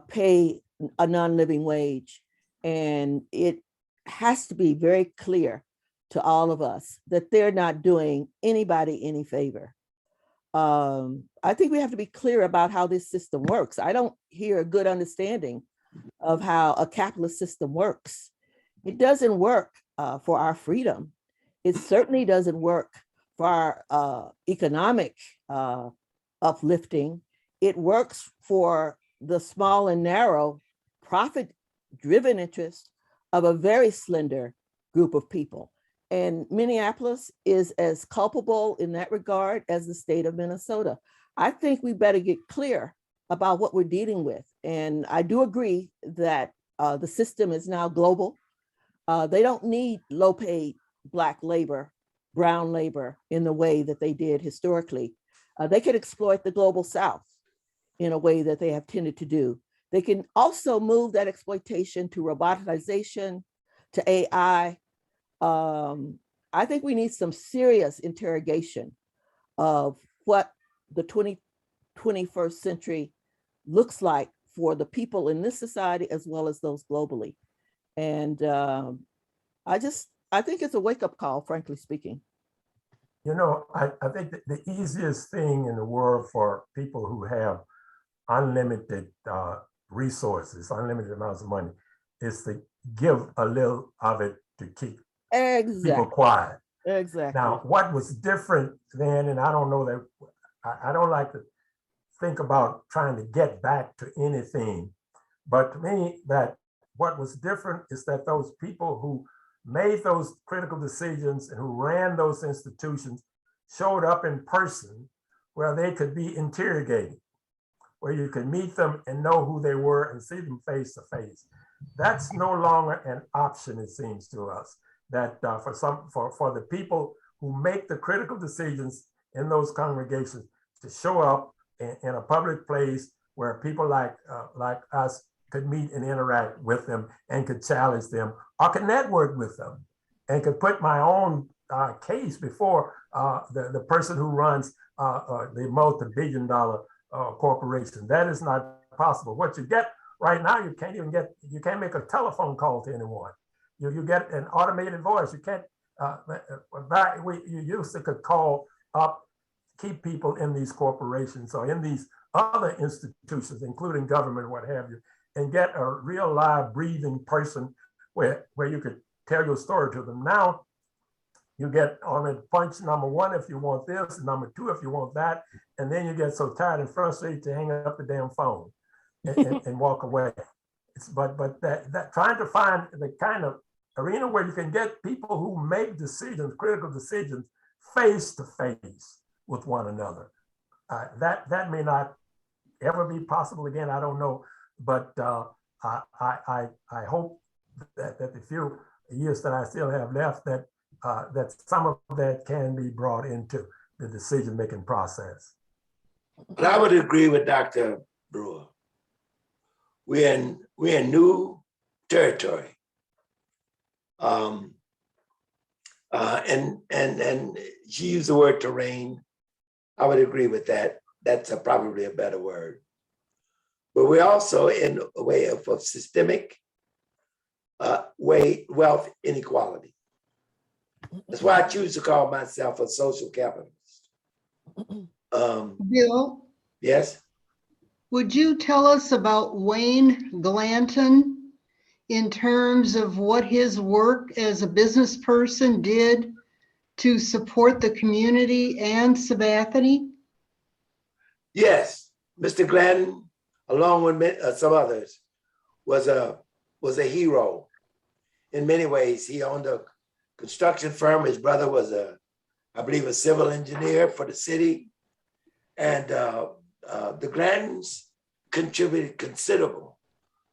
[SPEAKER 6] pay a non-living wage. And it has to be very clear to all of us that they're not doing anybody any favor. I think we have to be clear about how this system works. I don't hear a good understanding of how a capitalist system works. It doesn't work for our freedom. It certainly doesn't work for our economic uplifting. It works for the small and narrow profit-driven interest of a very slender group of people. And Minneapolis is as culpable in that regard as the state of Minnesota. I think we better get clear about what we're dealing with. And I do agree that the system is now global. They don't need low-paid Black labor, brown labor in the way that they did historically. They could exploit the global South in a way that they have tended to do. They can also move that exploitation to robotization, to AI. I think we need some serious interrogation of what the 21st century looks like for the people in this society as well as those globally. And I think it's a wake-up call, frankly speaking.
[SPEAKER 9] You know, I think that the easiest thing in the world for people who have unlimited resources, unlimited amounts of money, is to give a little of it to keep people quiet.
[SPEAKER 6] Exactly.
[SPEAKER 9] Now, what was different then, and I don't know that, I don't like to think about trying to get back to anything, but to me, that what was different is that those people who made those critical decisions and who ran those institutions showed up in person where they could be interrogated, where you could meet them and know who they were and see them face to face. That's no longer an option, it seems to us, that for the people who make the critical decisions in those congregations to show up in a public place where people like us could meet and interact with them and could challenge them or could network with them and could put my own case before the person who runs the multi-billion-dollar corporation. That is not possible. What you get right now, you can't make a telephone call to anyone. You get an automated voice. You can't, you used to could call up, keep people in these corporations or in these other institutions, including government, what have you, and get a real live breathing person where you could tell your story to them. Now, you get on a punch number one if you want this, number two if you want that, and then you get so tired and frustrated to hang up the damn phone and walk away. But that trying to find the kind of arena where you can get people who make decisions, critical decisions, face to face with one another. That may not ever be possible again. I don't know, but I hope that the few years that I still have left, that some of that can be brought into the decision-making process.
[SPEAKER 8] But I would agree with Dr. Brewer. We're in new territory. And she used the word terrain. I would agree with that. That's probably a better word. But we're also in a way of systemic wealth inequality. That's why I choose to call myself a social capitalist.
[SPEAKER 3] Bill?
[SPEAKER 8] Yes?
[SPEAKER 3] Would you tell us about Wayne Glanton in terms of what his work as a business person did to support the community and Sabathani?
[SPEAKER 8] Yes, Mr. Glanton, along with some others, was a hero in many ways. He owned a construction firm. His brother was I believe, a civil engineer for the city. And the Glantons contributed considerable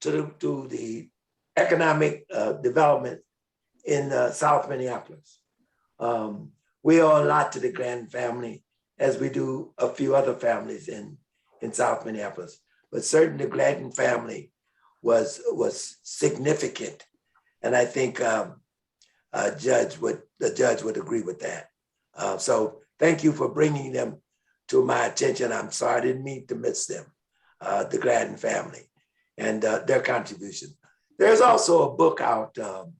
[SPEAKER 8] to the economic development in South Minneapolis. We owe a lot to the Glanton family, as we do a few other families in South Minneapolis. But certainly the Glanton family was significant. And I think the judge would agree with that. So thank you for bringing them to my attention. I'm sorry, I didn't mean to miss them, the Glanton family and their contribution. There's also a book out, the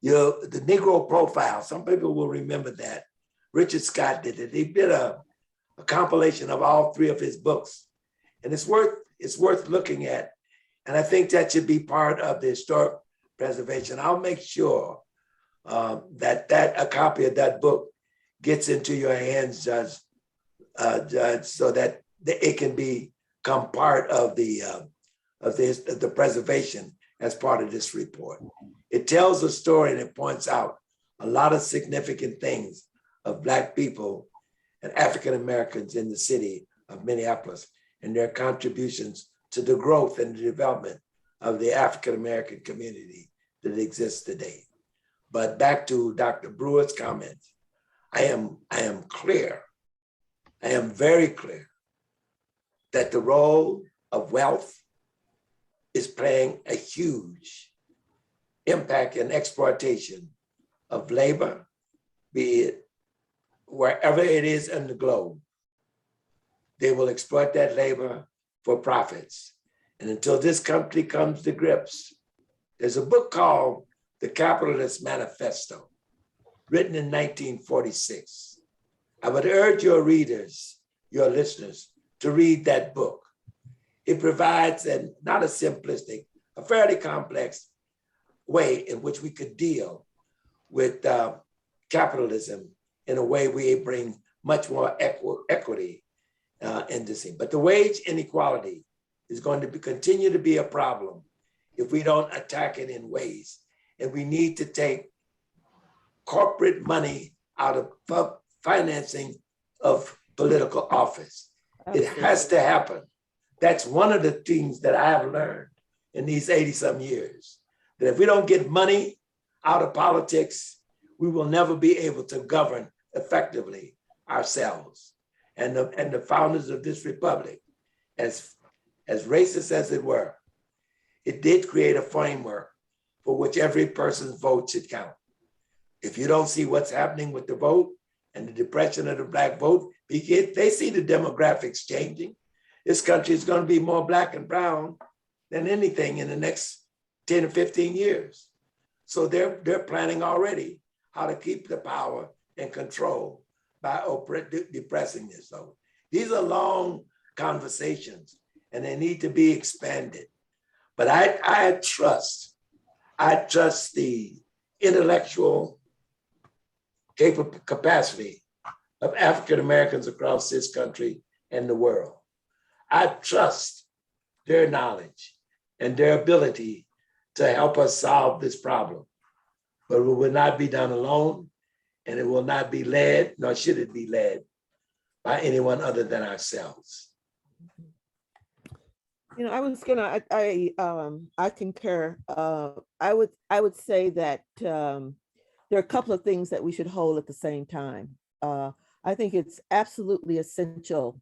[SPEAKER 8] Negro Profile. Some people will remember that. Richard Scott did it. He did a compilation of all three of his books. And it's worth looking at. And I think that should be part of the historic preservation. I'll make sure that a copy of that book gets into your hands, Judge, so that it can become part of the preservation as part of this report. It tells a story and it points out a lot of significant things of Black people and African Americans in the city of Minneapolis and their contributions to the growth and the development of the African American community that exists today. But back to Dr. Brewer's comments, I am clear, I am very clear that the role of wealth is playing a huge impact and exploitation of labor, be it wherever it is in the globe. They will exploit that labor for profits. And until this country comes to grips, there's a book called The Capitalist Manifesto, written in 1946. I would urge your readers, your listeners, to read that book. It provides not a simplistic, a fairly complex way in which we could deal with capitalism in a way we bring much more equity in this thing. But the wage inequality is going to continue to be a problem if we don't attack it in ways. And we need to take corporate money out of financing of political office. Absolutely. It has to happen. That's one of the things that I have learned in these 80-some years, that if we don't get money out of politics, we will never be able to govern effectively ourselves. and the founders of this republic, as racist as it were, it did create a framework for which every person's vote should count. If you don't see what's happening with the vote and the depression of the Black vote, they see the demographics changing. This country is going to be more Black and brown than anything in the next 10 or 15 years. So they're planning already how to keep the power and control by depressing this. So these are long conversations and they need to be expanded. But I trust the intellectual capacity of African Americans across this country and the world. I trust their knowledge and their ability to help us solve this problem. But it will not be done alone, and it will not be led, nor should it be led by anyone other than ourselves.
[SPEAKER 6] You know, I concur. I would say that there are a couple of things that we should hold at the same time. I think it's absolutely essential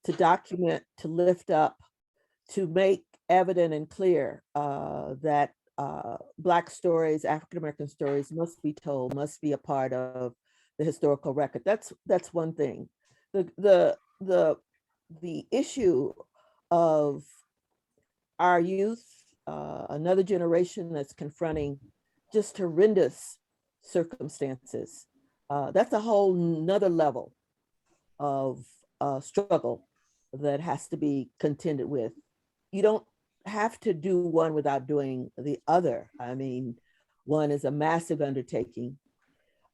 [SPEAKER 6] to document, to lift up, to make evident and clear that Black stories, African-American stories must be told, must be a part of the historical record. That's one thing. The issue of our youth, another generation that's confronting just horrendous circumstances. That's a whole nother level of struggle that has to be contended with. You don't have to do one without doing the other. I mean, one is a massive undertaking,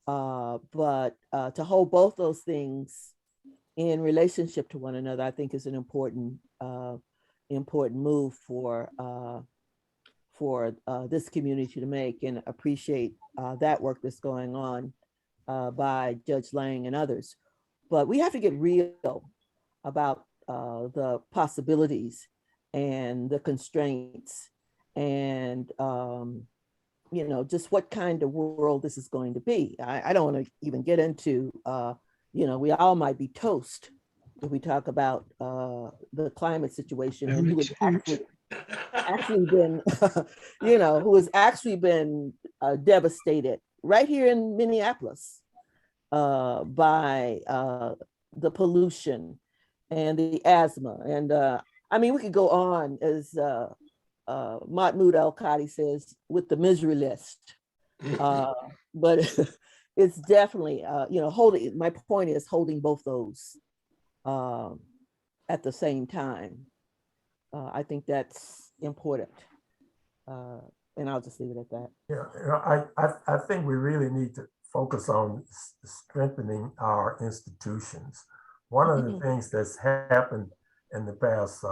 [SPEAKER 6] but to hold both those things in relationship to one another, I think is an important move for this community to make, and appreciate that work that's going on by Judge Lang and others. But we have to get real about the possibilities and the constraints and you know, just what kind of world this is going to be. I don't want to even get into, you know, we all might be toast if we talk about the climate situation, and who has actually been, you know, who has actually been devastated right here in Minneapolis by the pollution and the asthma. And I mean, we could go on, as Mahmoud Al-Qadi says, with the misery list. But it's definitely, you know, my point is holding both those at the same time. I think that's important. And I'll just leave it at that.
[SPEAKER 9] Yeah, you know, I think we really need to focus on strengthening our institutions. One of the things that's happened in the past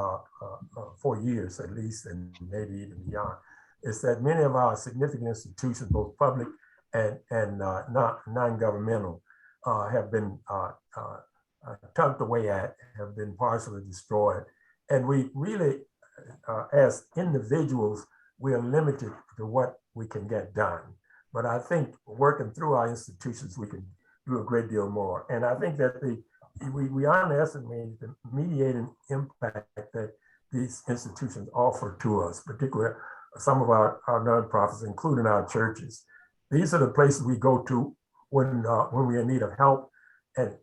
[SPEAKER 9] 4 years, at least, and maybe even beyond, is that many of our significant institutions, both public and non-governmental, have been tucked away at, have been partially destroyed. And we really, as individuals, we are limited to what we can get done. But I think working through our institutions, we can do a great deal more. And I think that we underestimate the mediating impact that these institutions offer to us, particularly some of our nonprofits, including our churches. These are the places we go to when we're in need of help. And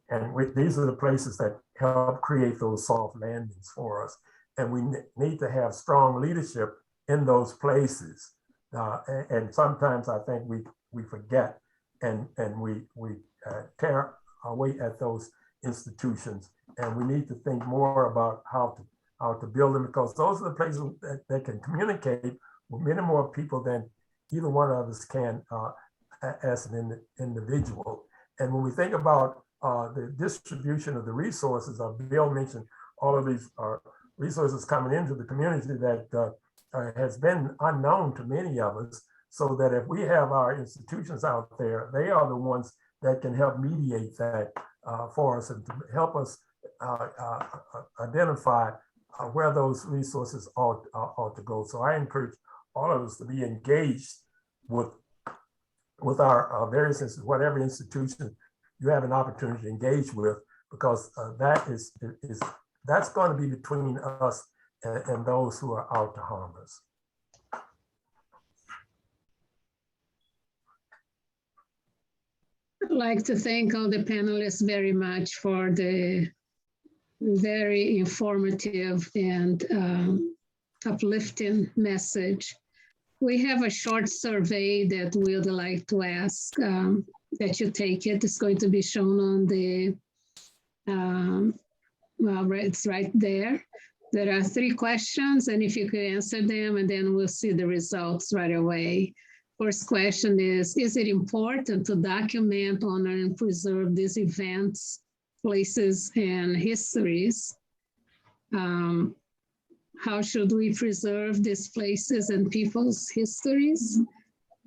[SPEAKER 9] these are the places that help create those soft landings for us. And we need to have strong leadership in those places. And sometimes I think we forget and we tear our way at those institutions. And we need to think more about how to build them, because those are the places that can communicate with many more people than either one of us can as an individual. And when we think about the distribution of the resources, Bill mentioned all of these resources coming into the community that has been unknown to many of us, so that if we have our institutions out there, they are the ones that can help mediate that for us and to help us identify where those resources ought to go. So I encourage all of us to be engaged with our various institutions, whatever institution you have an opportunity to engage with, because that's going to be between us and those who are out to harm us.
[SPEAKER 1] I'd like to thank all the panelists very much for the very informative and uplifting message. We have a short survey that we'd like to ask that you take it. It's going to be shown on the, well, it's right there. There are 3 questions, and if you could answer them, and then we'll see the results right away. First question is it important to document, honor, and preserve these events, places, and histories? How should we preserve these places and people's histories?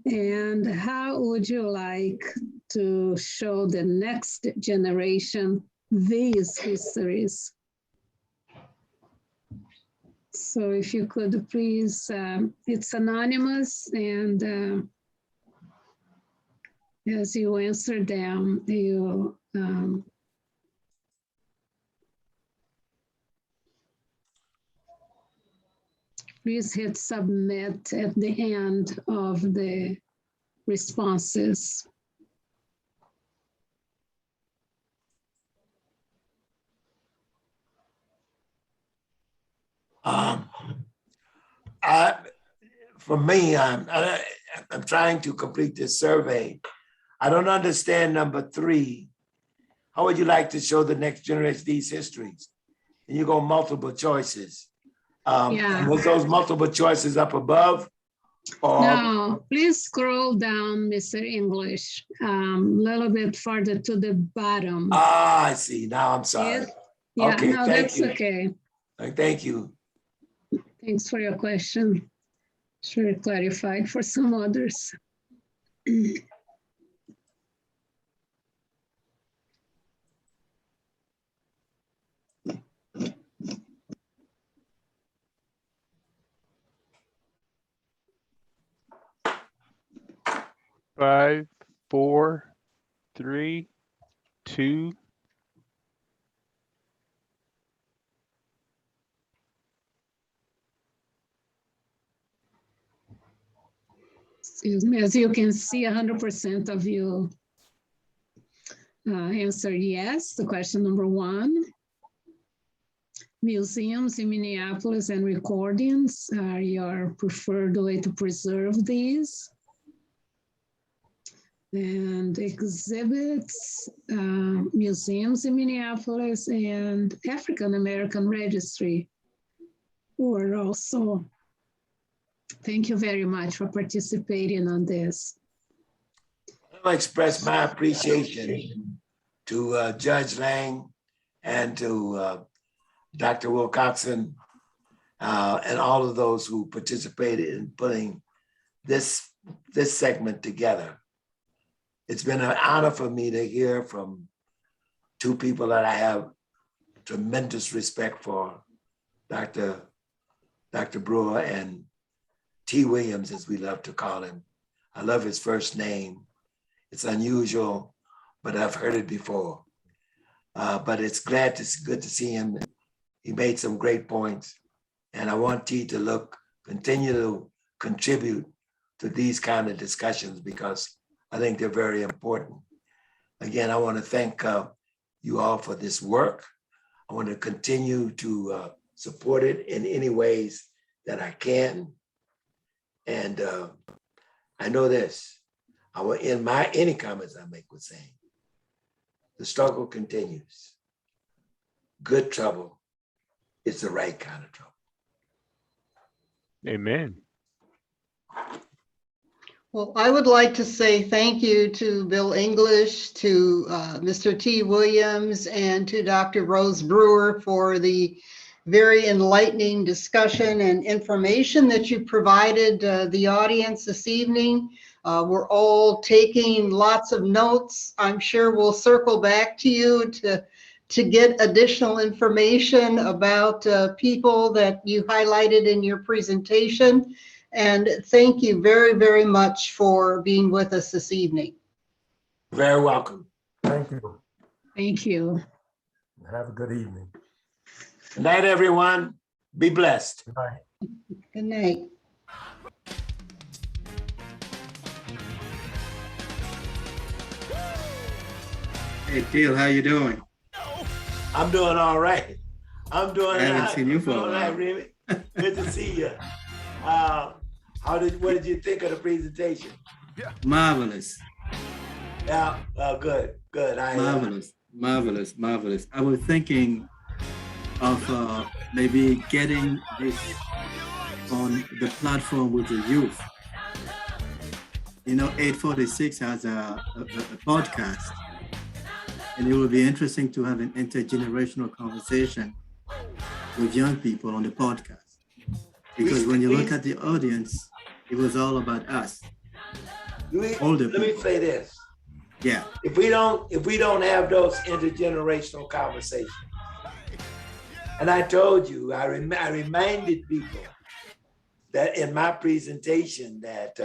[SPEAKER 1] And how would you like to show the next generation these histories? So if you could please, it's anonymous, and as you answer them, you please hit submit at the end of the responses.
[SPEAKER 8] For me, I'm trying to complete this survey. I don't understand number 3. How would you like to show the next generation these histories? And you go multiple choices.
[SPEAKER 1] Yeah.
[SPEAKER 8] Was those multiple choices up above? Or?
[SPEAKER 1] No, please scroll down, Mr. English, a little bit further to the bottom.
[SPEAKER 8] Ah, I see. Now I'm sorry.
[SPEAKER 1] Yeah,
[SPEAKER 8] okay,
[SPEAKER 1] no, that's okay.
[SPEAKER 8] Thank you.
[SPEAKER 1] Thanks for your question. Sure, it clarified for some others.
[SPEAKER 11] 5, 4, 3, 2.
[SPEAKER 1] Excuse me, as you can see, 100% of you answered yes to question number 1. Museums in Minneapolis and recordings are your preferred way to preserve these. And exhibits, museums in Minneapolis and African American Registry, who are also, thank you very much for participating on this.
[SPEAKER 8] I express my appreciation to Judge Lang and to Dr. Wilcoxon and all of those who participated in putting this segment together. It's been an honor for me to hear from 2 people that I have tremendous respect for, Dr. Brewer and T. Williams, as we love to call him. I love his first name. It's unusual, but I've heard it before. But it's good to see him. He made some great points, and I want T to continue to contribute to these kind of discussions because I think they're very important. Again, I want to thank you all for this work. I want to continue to support it in any ways that I can. And I know this, I will end any comments I make with saying, the struggle continues. Good trouble is the right kind of trouble.
[SPEAKER 11] Amen.
[SPEAKER 3] Well, I would like to say thank you to Bill English, to Mr. T. Williams, and to Dr. Rose Brewer for the very enlightening discussion and information that you provided the audience this evening. We're all taking lots of notes. I'm sure we'll circle back to you to get additional information about people that you highlighted in your presentation. And thank you very, very much for being with us this evening.
[SPEAKER 8] Very welcome.
[SPEAKER 9] Thank you.
[SPEAKER 1] Thank you.
[SPEAKER 9] Have a good evening.
[SPEAKER 8] Good night, everyone. Be blessed.
[SPEAKER 9] Good night.
[SPEAKER 3] Good night.
[SPEAKER 12] Hey, Phil, how you doing?
[SPEAKER 8] I'm doing all right. I'm doing.
[SPEAKER 12] I haven't seen you for a while.
[SPEAKER 8] Really. Good to see you. What did you think of the presentation?
[SPEAKER 12] Marvelous.
[SPEAKER 8] Yeah. Good.
[SPEAKER 12] Marvelous. I was thinking of maybe getting this on the platform with the youth. You know, 846 has a podcast, and it would be interesting to have an intergenerational conversation with young people on the podcast. Because when you look at the audience, it was all about us. Older people.
[SPEAKER 8] Let me say this.
[SPEAKER 12] Yeah.
[SPEAKER 8] If we don't have those intergenerational conversations, and I told you, I reminded people that in my presentation that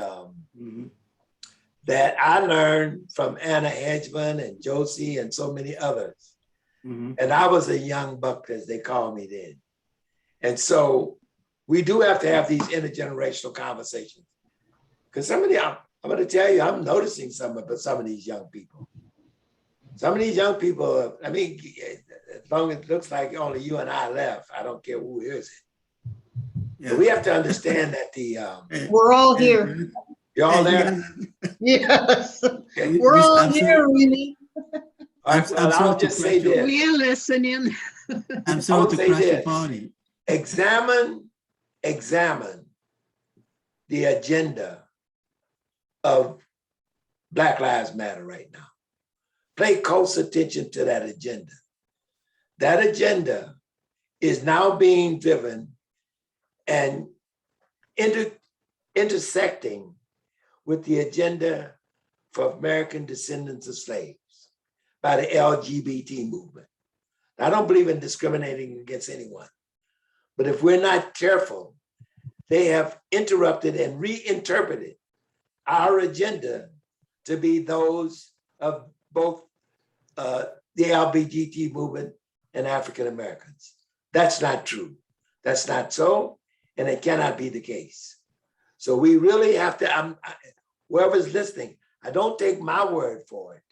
[SPEAKER 8] that I learned from Anna Hedgeman and Josie and so many others. And I was a young buck, as they called me then. And so we do have to have these intergenerational conversations. Because some of the, I'm going to tell you, I'm noticing some of these young people. Some of these young people, I mean, as long as it looks like only you and I left, I don't care who hears it. Yeah. But we have to understand that
[SPEAKER 3] we're all here.
[SPEAKER 8] You're all there?
[SPEAKER 3] Yes. We're all here, really.
[SPEAKER 8] I'll just say this.
[SPEAKER 1] We're listening.
[SPEAKER 12] I'm sorry to crash the party.
[SPEAKER 8] Examine the agenda of Black Lives Matter right now. Pay close attention to that agenda. That agenda is now being driven and intersecting with the agenda for American descendants of slaves by the LGBT movement. Now, I don't believe in discriminating against anyone, but if we're not careful, they have interrupted and reinterpreted our agenda to be those of both the LGBT movement and African Americans. That's not true. That's not so, and it cannot be the case. So we really have to, whoever's listening, I don't take my word for it.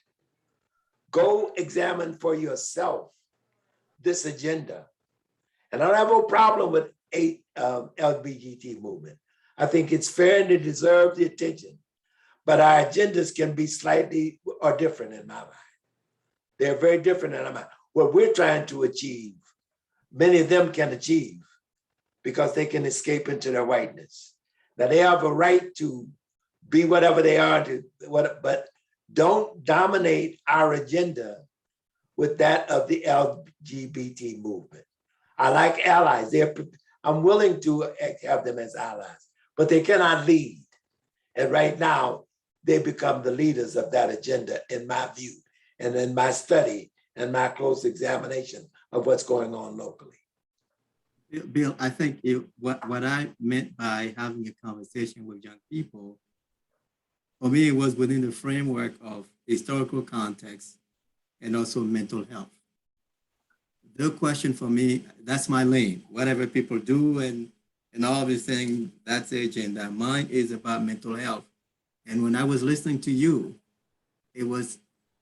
[SPEAKER 8] Go examine for yourself this agenda. And I don't have no problem with LGBT movement. I think it's fair and it deserves the attention. But our agendas can be slightly or different in my mind. They're very different in my mind. What we're trying to achieve, many of them can achieve because they can escape into their whiteness. Now they have a right to be whatever they are, but don't dominate our agenda with that of the LGBT movement. I like allies. I'm willing to have them as allies, but they cannot lead. And right now, they become the leaders of that agenda, in my view, and in my study and my close examination of what's going on locally.
[SPEAKER 12] Bill, I think what I meant by having a conversation with young people, for me, it was within the framework of historical context and also mental health. The question for me, that's my lane. Whatever people do and all these things, that's the agenda. Mine is about mental health. And when I was listening to you, it was,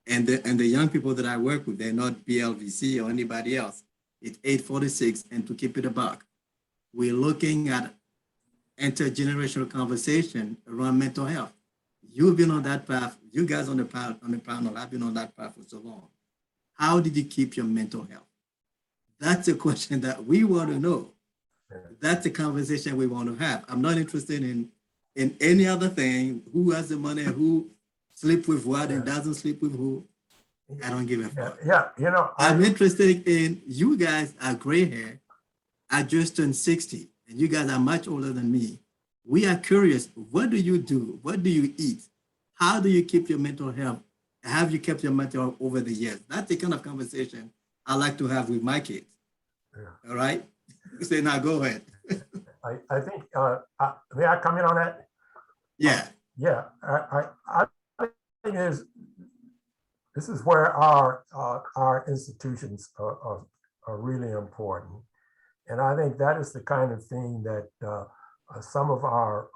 [SPEAKER 12] and the young people that I work with, they're not BLVC or anybody else. It's 846, and to keep it a buck, we're looking at intergenerational conversation around mental health. You've been on that path. You guys on the panel, I've been on that path for so long. How did you keep your mental health? That's a question that we want to know. That's the conversation we want to have. I'm not interested in any other thing. Who has the money? Who sleep with what and doesn't sleep with who? I don't give a fuck.
[SPEAKER 9] Yeah, you know,
[SPEAKER 12] I'm interested in, you guys are gray hair. I just turned 60, and you guys are much older than me. We are curious. What do you do? What do you eat? How do you keep your mental health? Have you kept your mental health over the years? That's the kind of conversation I like to have with my kids. Yeah. All right? Say, now go ahead.
[SPEAKER 9] I think, may I come in on that?
[SPEAKER 12] Yeah.
[SPEAKER 9] Yeah, I think this is where our institutions are really important. And I think that is the kind of thing that some of our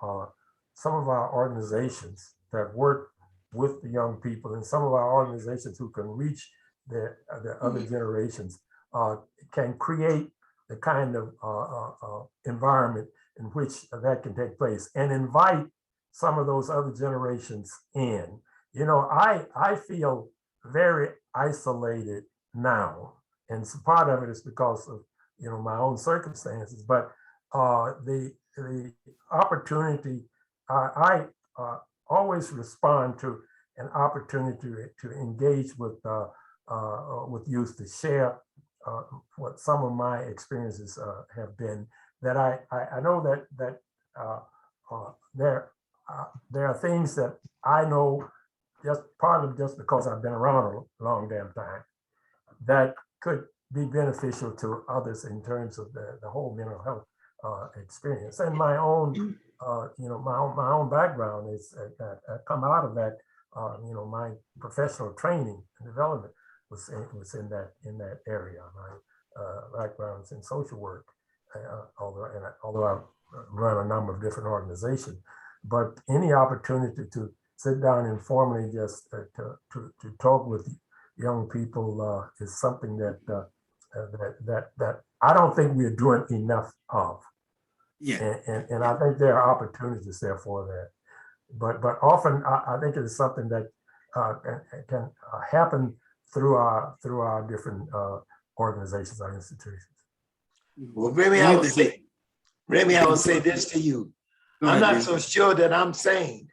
[SPEAKER 9] organizations that work with the young people, and some of our organizations who can reach the other generations can create the kind of environment in which that can take place, and invite some of those other generations in. You know, I feel very isolated now, and part of it is because of, you know, my own circumstances, but the opportunity, I always respond to an opportunity to engage with youth, to share what some of my experiences have been. That I know that there are things that I know just because I've been around a long damn time, that could be beneficial to others in terms of the whole mental health experience. And my own, you know, my own background is come out of that. You know, my professional training and development was in that area. My background is in social work, although I've run a number of different organizations. But any opportunity to sit down informally, just to talk with young people is something that I don't think we're doing enough of. Yeah. And I think there are opportunities there for that. But often I think it is something that can happen through our different organizations, our institutions.
[SPEAKER 8] Well, Remy, I will say this to you. I'm not so sure that I'm sane.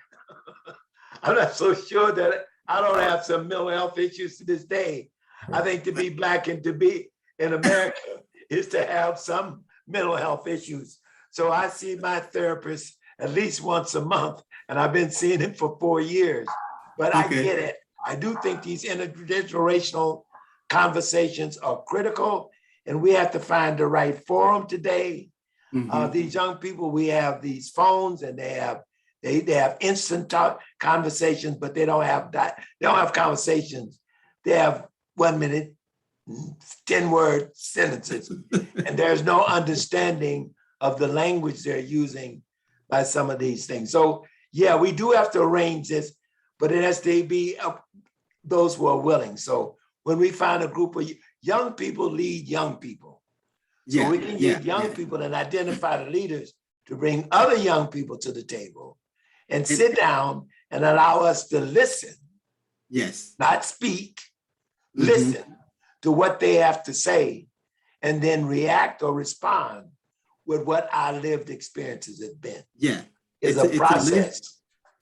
[SPEAKER 8] I'm not so sure that I don't have some mental health issues to this day. I think to be Black and to be in America is to have some mental health issues. So I see my therapist at least once a month, and I've been seeing him for 4 years. But I get it. I do think these intergenerational conversations are critical, and we have to find the right forum today. These young people, we have these phones, and they have instant talk conversations, but they don't have that. They don't have conversations. They have 1 minute, 10-word sentences, and there's no understanding of the language they're using by some of these things. So yeah, we do have to arrange this, but it has to be those who are willing. So when we find a group of young people, lead young people. So we can get young people and identify the leaders to bring other young people to the table and sit down and allow us to listen. Yes. Not speak, listen to what they have to say, and then react or respond with what our lived experiences have been. Yeah. It's a process.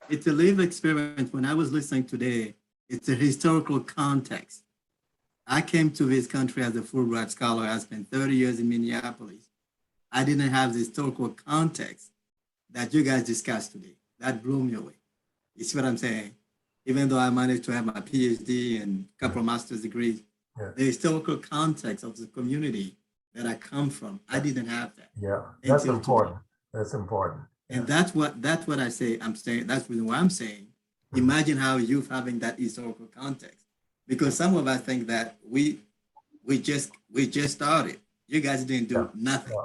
[SPEAKER 12] It's a lived experience. When I was listening today, it's a historical context. I came to this country as a Fulbright scholar. I spent 30 years in Minneapolis. I didn't have the historical context that you guys discussed today. That blew me away. You see what I'm saying? Even though I managed to have my PhD and a couple of master's degrees, the historical context of the community that I come from, I didn't have that.
[SPEAKER 9] Yeah, that's important. That's important.
[SPEAKER 12] And that's what I say. I'm saying that's the reason why I'm saying. Imagine how youth having that historical context, because some of us think that we just started. You guys didn't do nothing.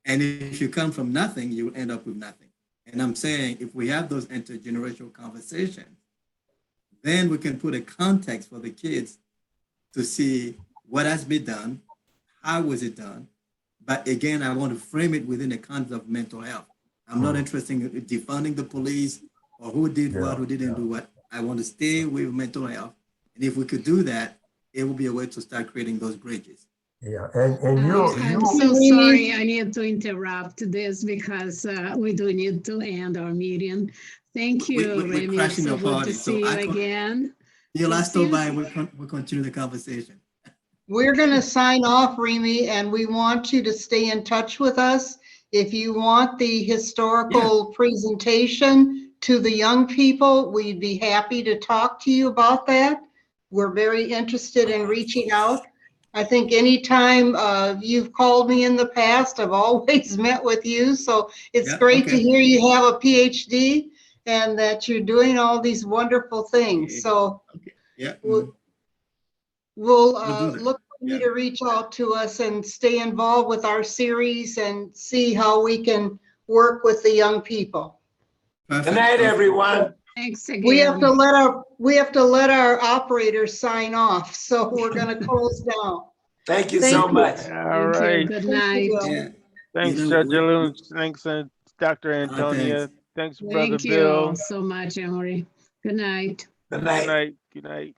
[SPEAKER 12] And if you come from nothing, you end up with nothing. And I'm saying if we have those intergenerational conversations, then we can put a context for the kids to see what has been done, how was it done. But again, I want to frame it within the context of mental health. I'm not interested in defunding the police or who did what, who didn't do what. I want to stay with mental health. And if we could do that, it will be a way to start creating those bridges.
[SPEAKER 9] Yeah, and
[SPEAKER 1] I'm so sorry, I need to interrupt this because we do need to end our meeting. Thank you, Remy.
[SPEAKER 12] We're crashing
[SPEAKER 1] so
[SPEAKER 12] the party.
[SPEAKER 1] good to see you again.
[SPEAKER 12] Neil, I stop by and we'll continue the conversation.
[SPEAKER 3] We're going to sign off, Remy, and we want you to stay in touch with us. If you want the historical presentation to the young people, we'd be happy to talk to you about that. We're very interested in reaching out. I think anytime you've called me in the past, I've always met with you. So it's great to hear you have a PhD and that you're doing all these wonderful things. So
[SPEAKER 12] Yeah.
[SPEAKER 3] We'll
[SPEAKER 12] We'll do that.
[SPEAKER 3] look for you
[SPEAKER 12] Yeah.
[SPEAKER 3] to reach out to us and stay involved with our series and see how we can work with the young people.
[SPEAKER 12] Perfect.
[SPEAKER 8] Good night, everyone.
[SPEAKER 1] Thanks again.
[SPEAKER 3] We have to let our operators sign off, so we're gonna close down.
[SPEAKER 8] Thank you
[SPEAKER 3] Thank
[SPEAKER 8] so
[SPEAKER 3] you.
[SPEAKER 8] much.
[SPEAKER 11] All
[SPEAKER 1] Thank you.
[SPEAKER 11] right.
[SPEAKER 1] Good
[SPEAKER 3] Thank you,
[SPEAKER 1] night.
[SPEAKER 3] Bill.
[SPEAKER 12] Yeah.
[SPEAKER 11] Thanks,
[SPEAKER 12] You know,
[SPEAKER 11] Judge Looms. Thanks, Dr. Antonia.
[SPEAKER 12] thanks.
[SPEAKER 11] Thanks, Brother
[SPEAKER 1] Thank you
[SPEAKER 11] Bill.
[SPEAKER 1] so much, Emory. Good night.
[SPEAKER 8] Good
[SPEAKER 11] Good
[SPEAKER 8] night.
[SPEAKER 11] night. Good night.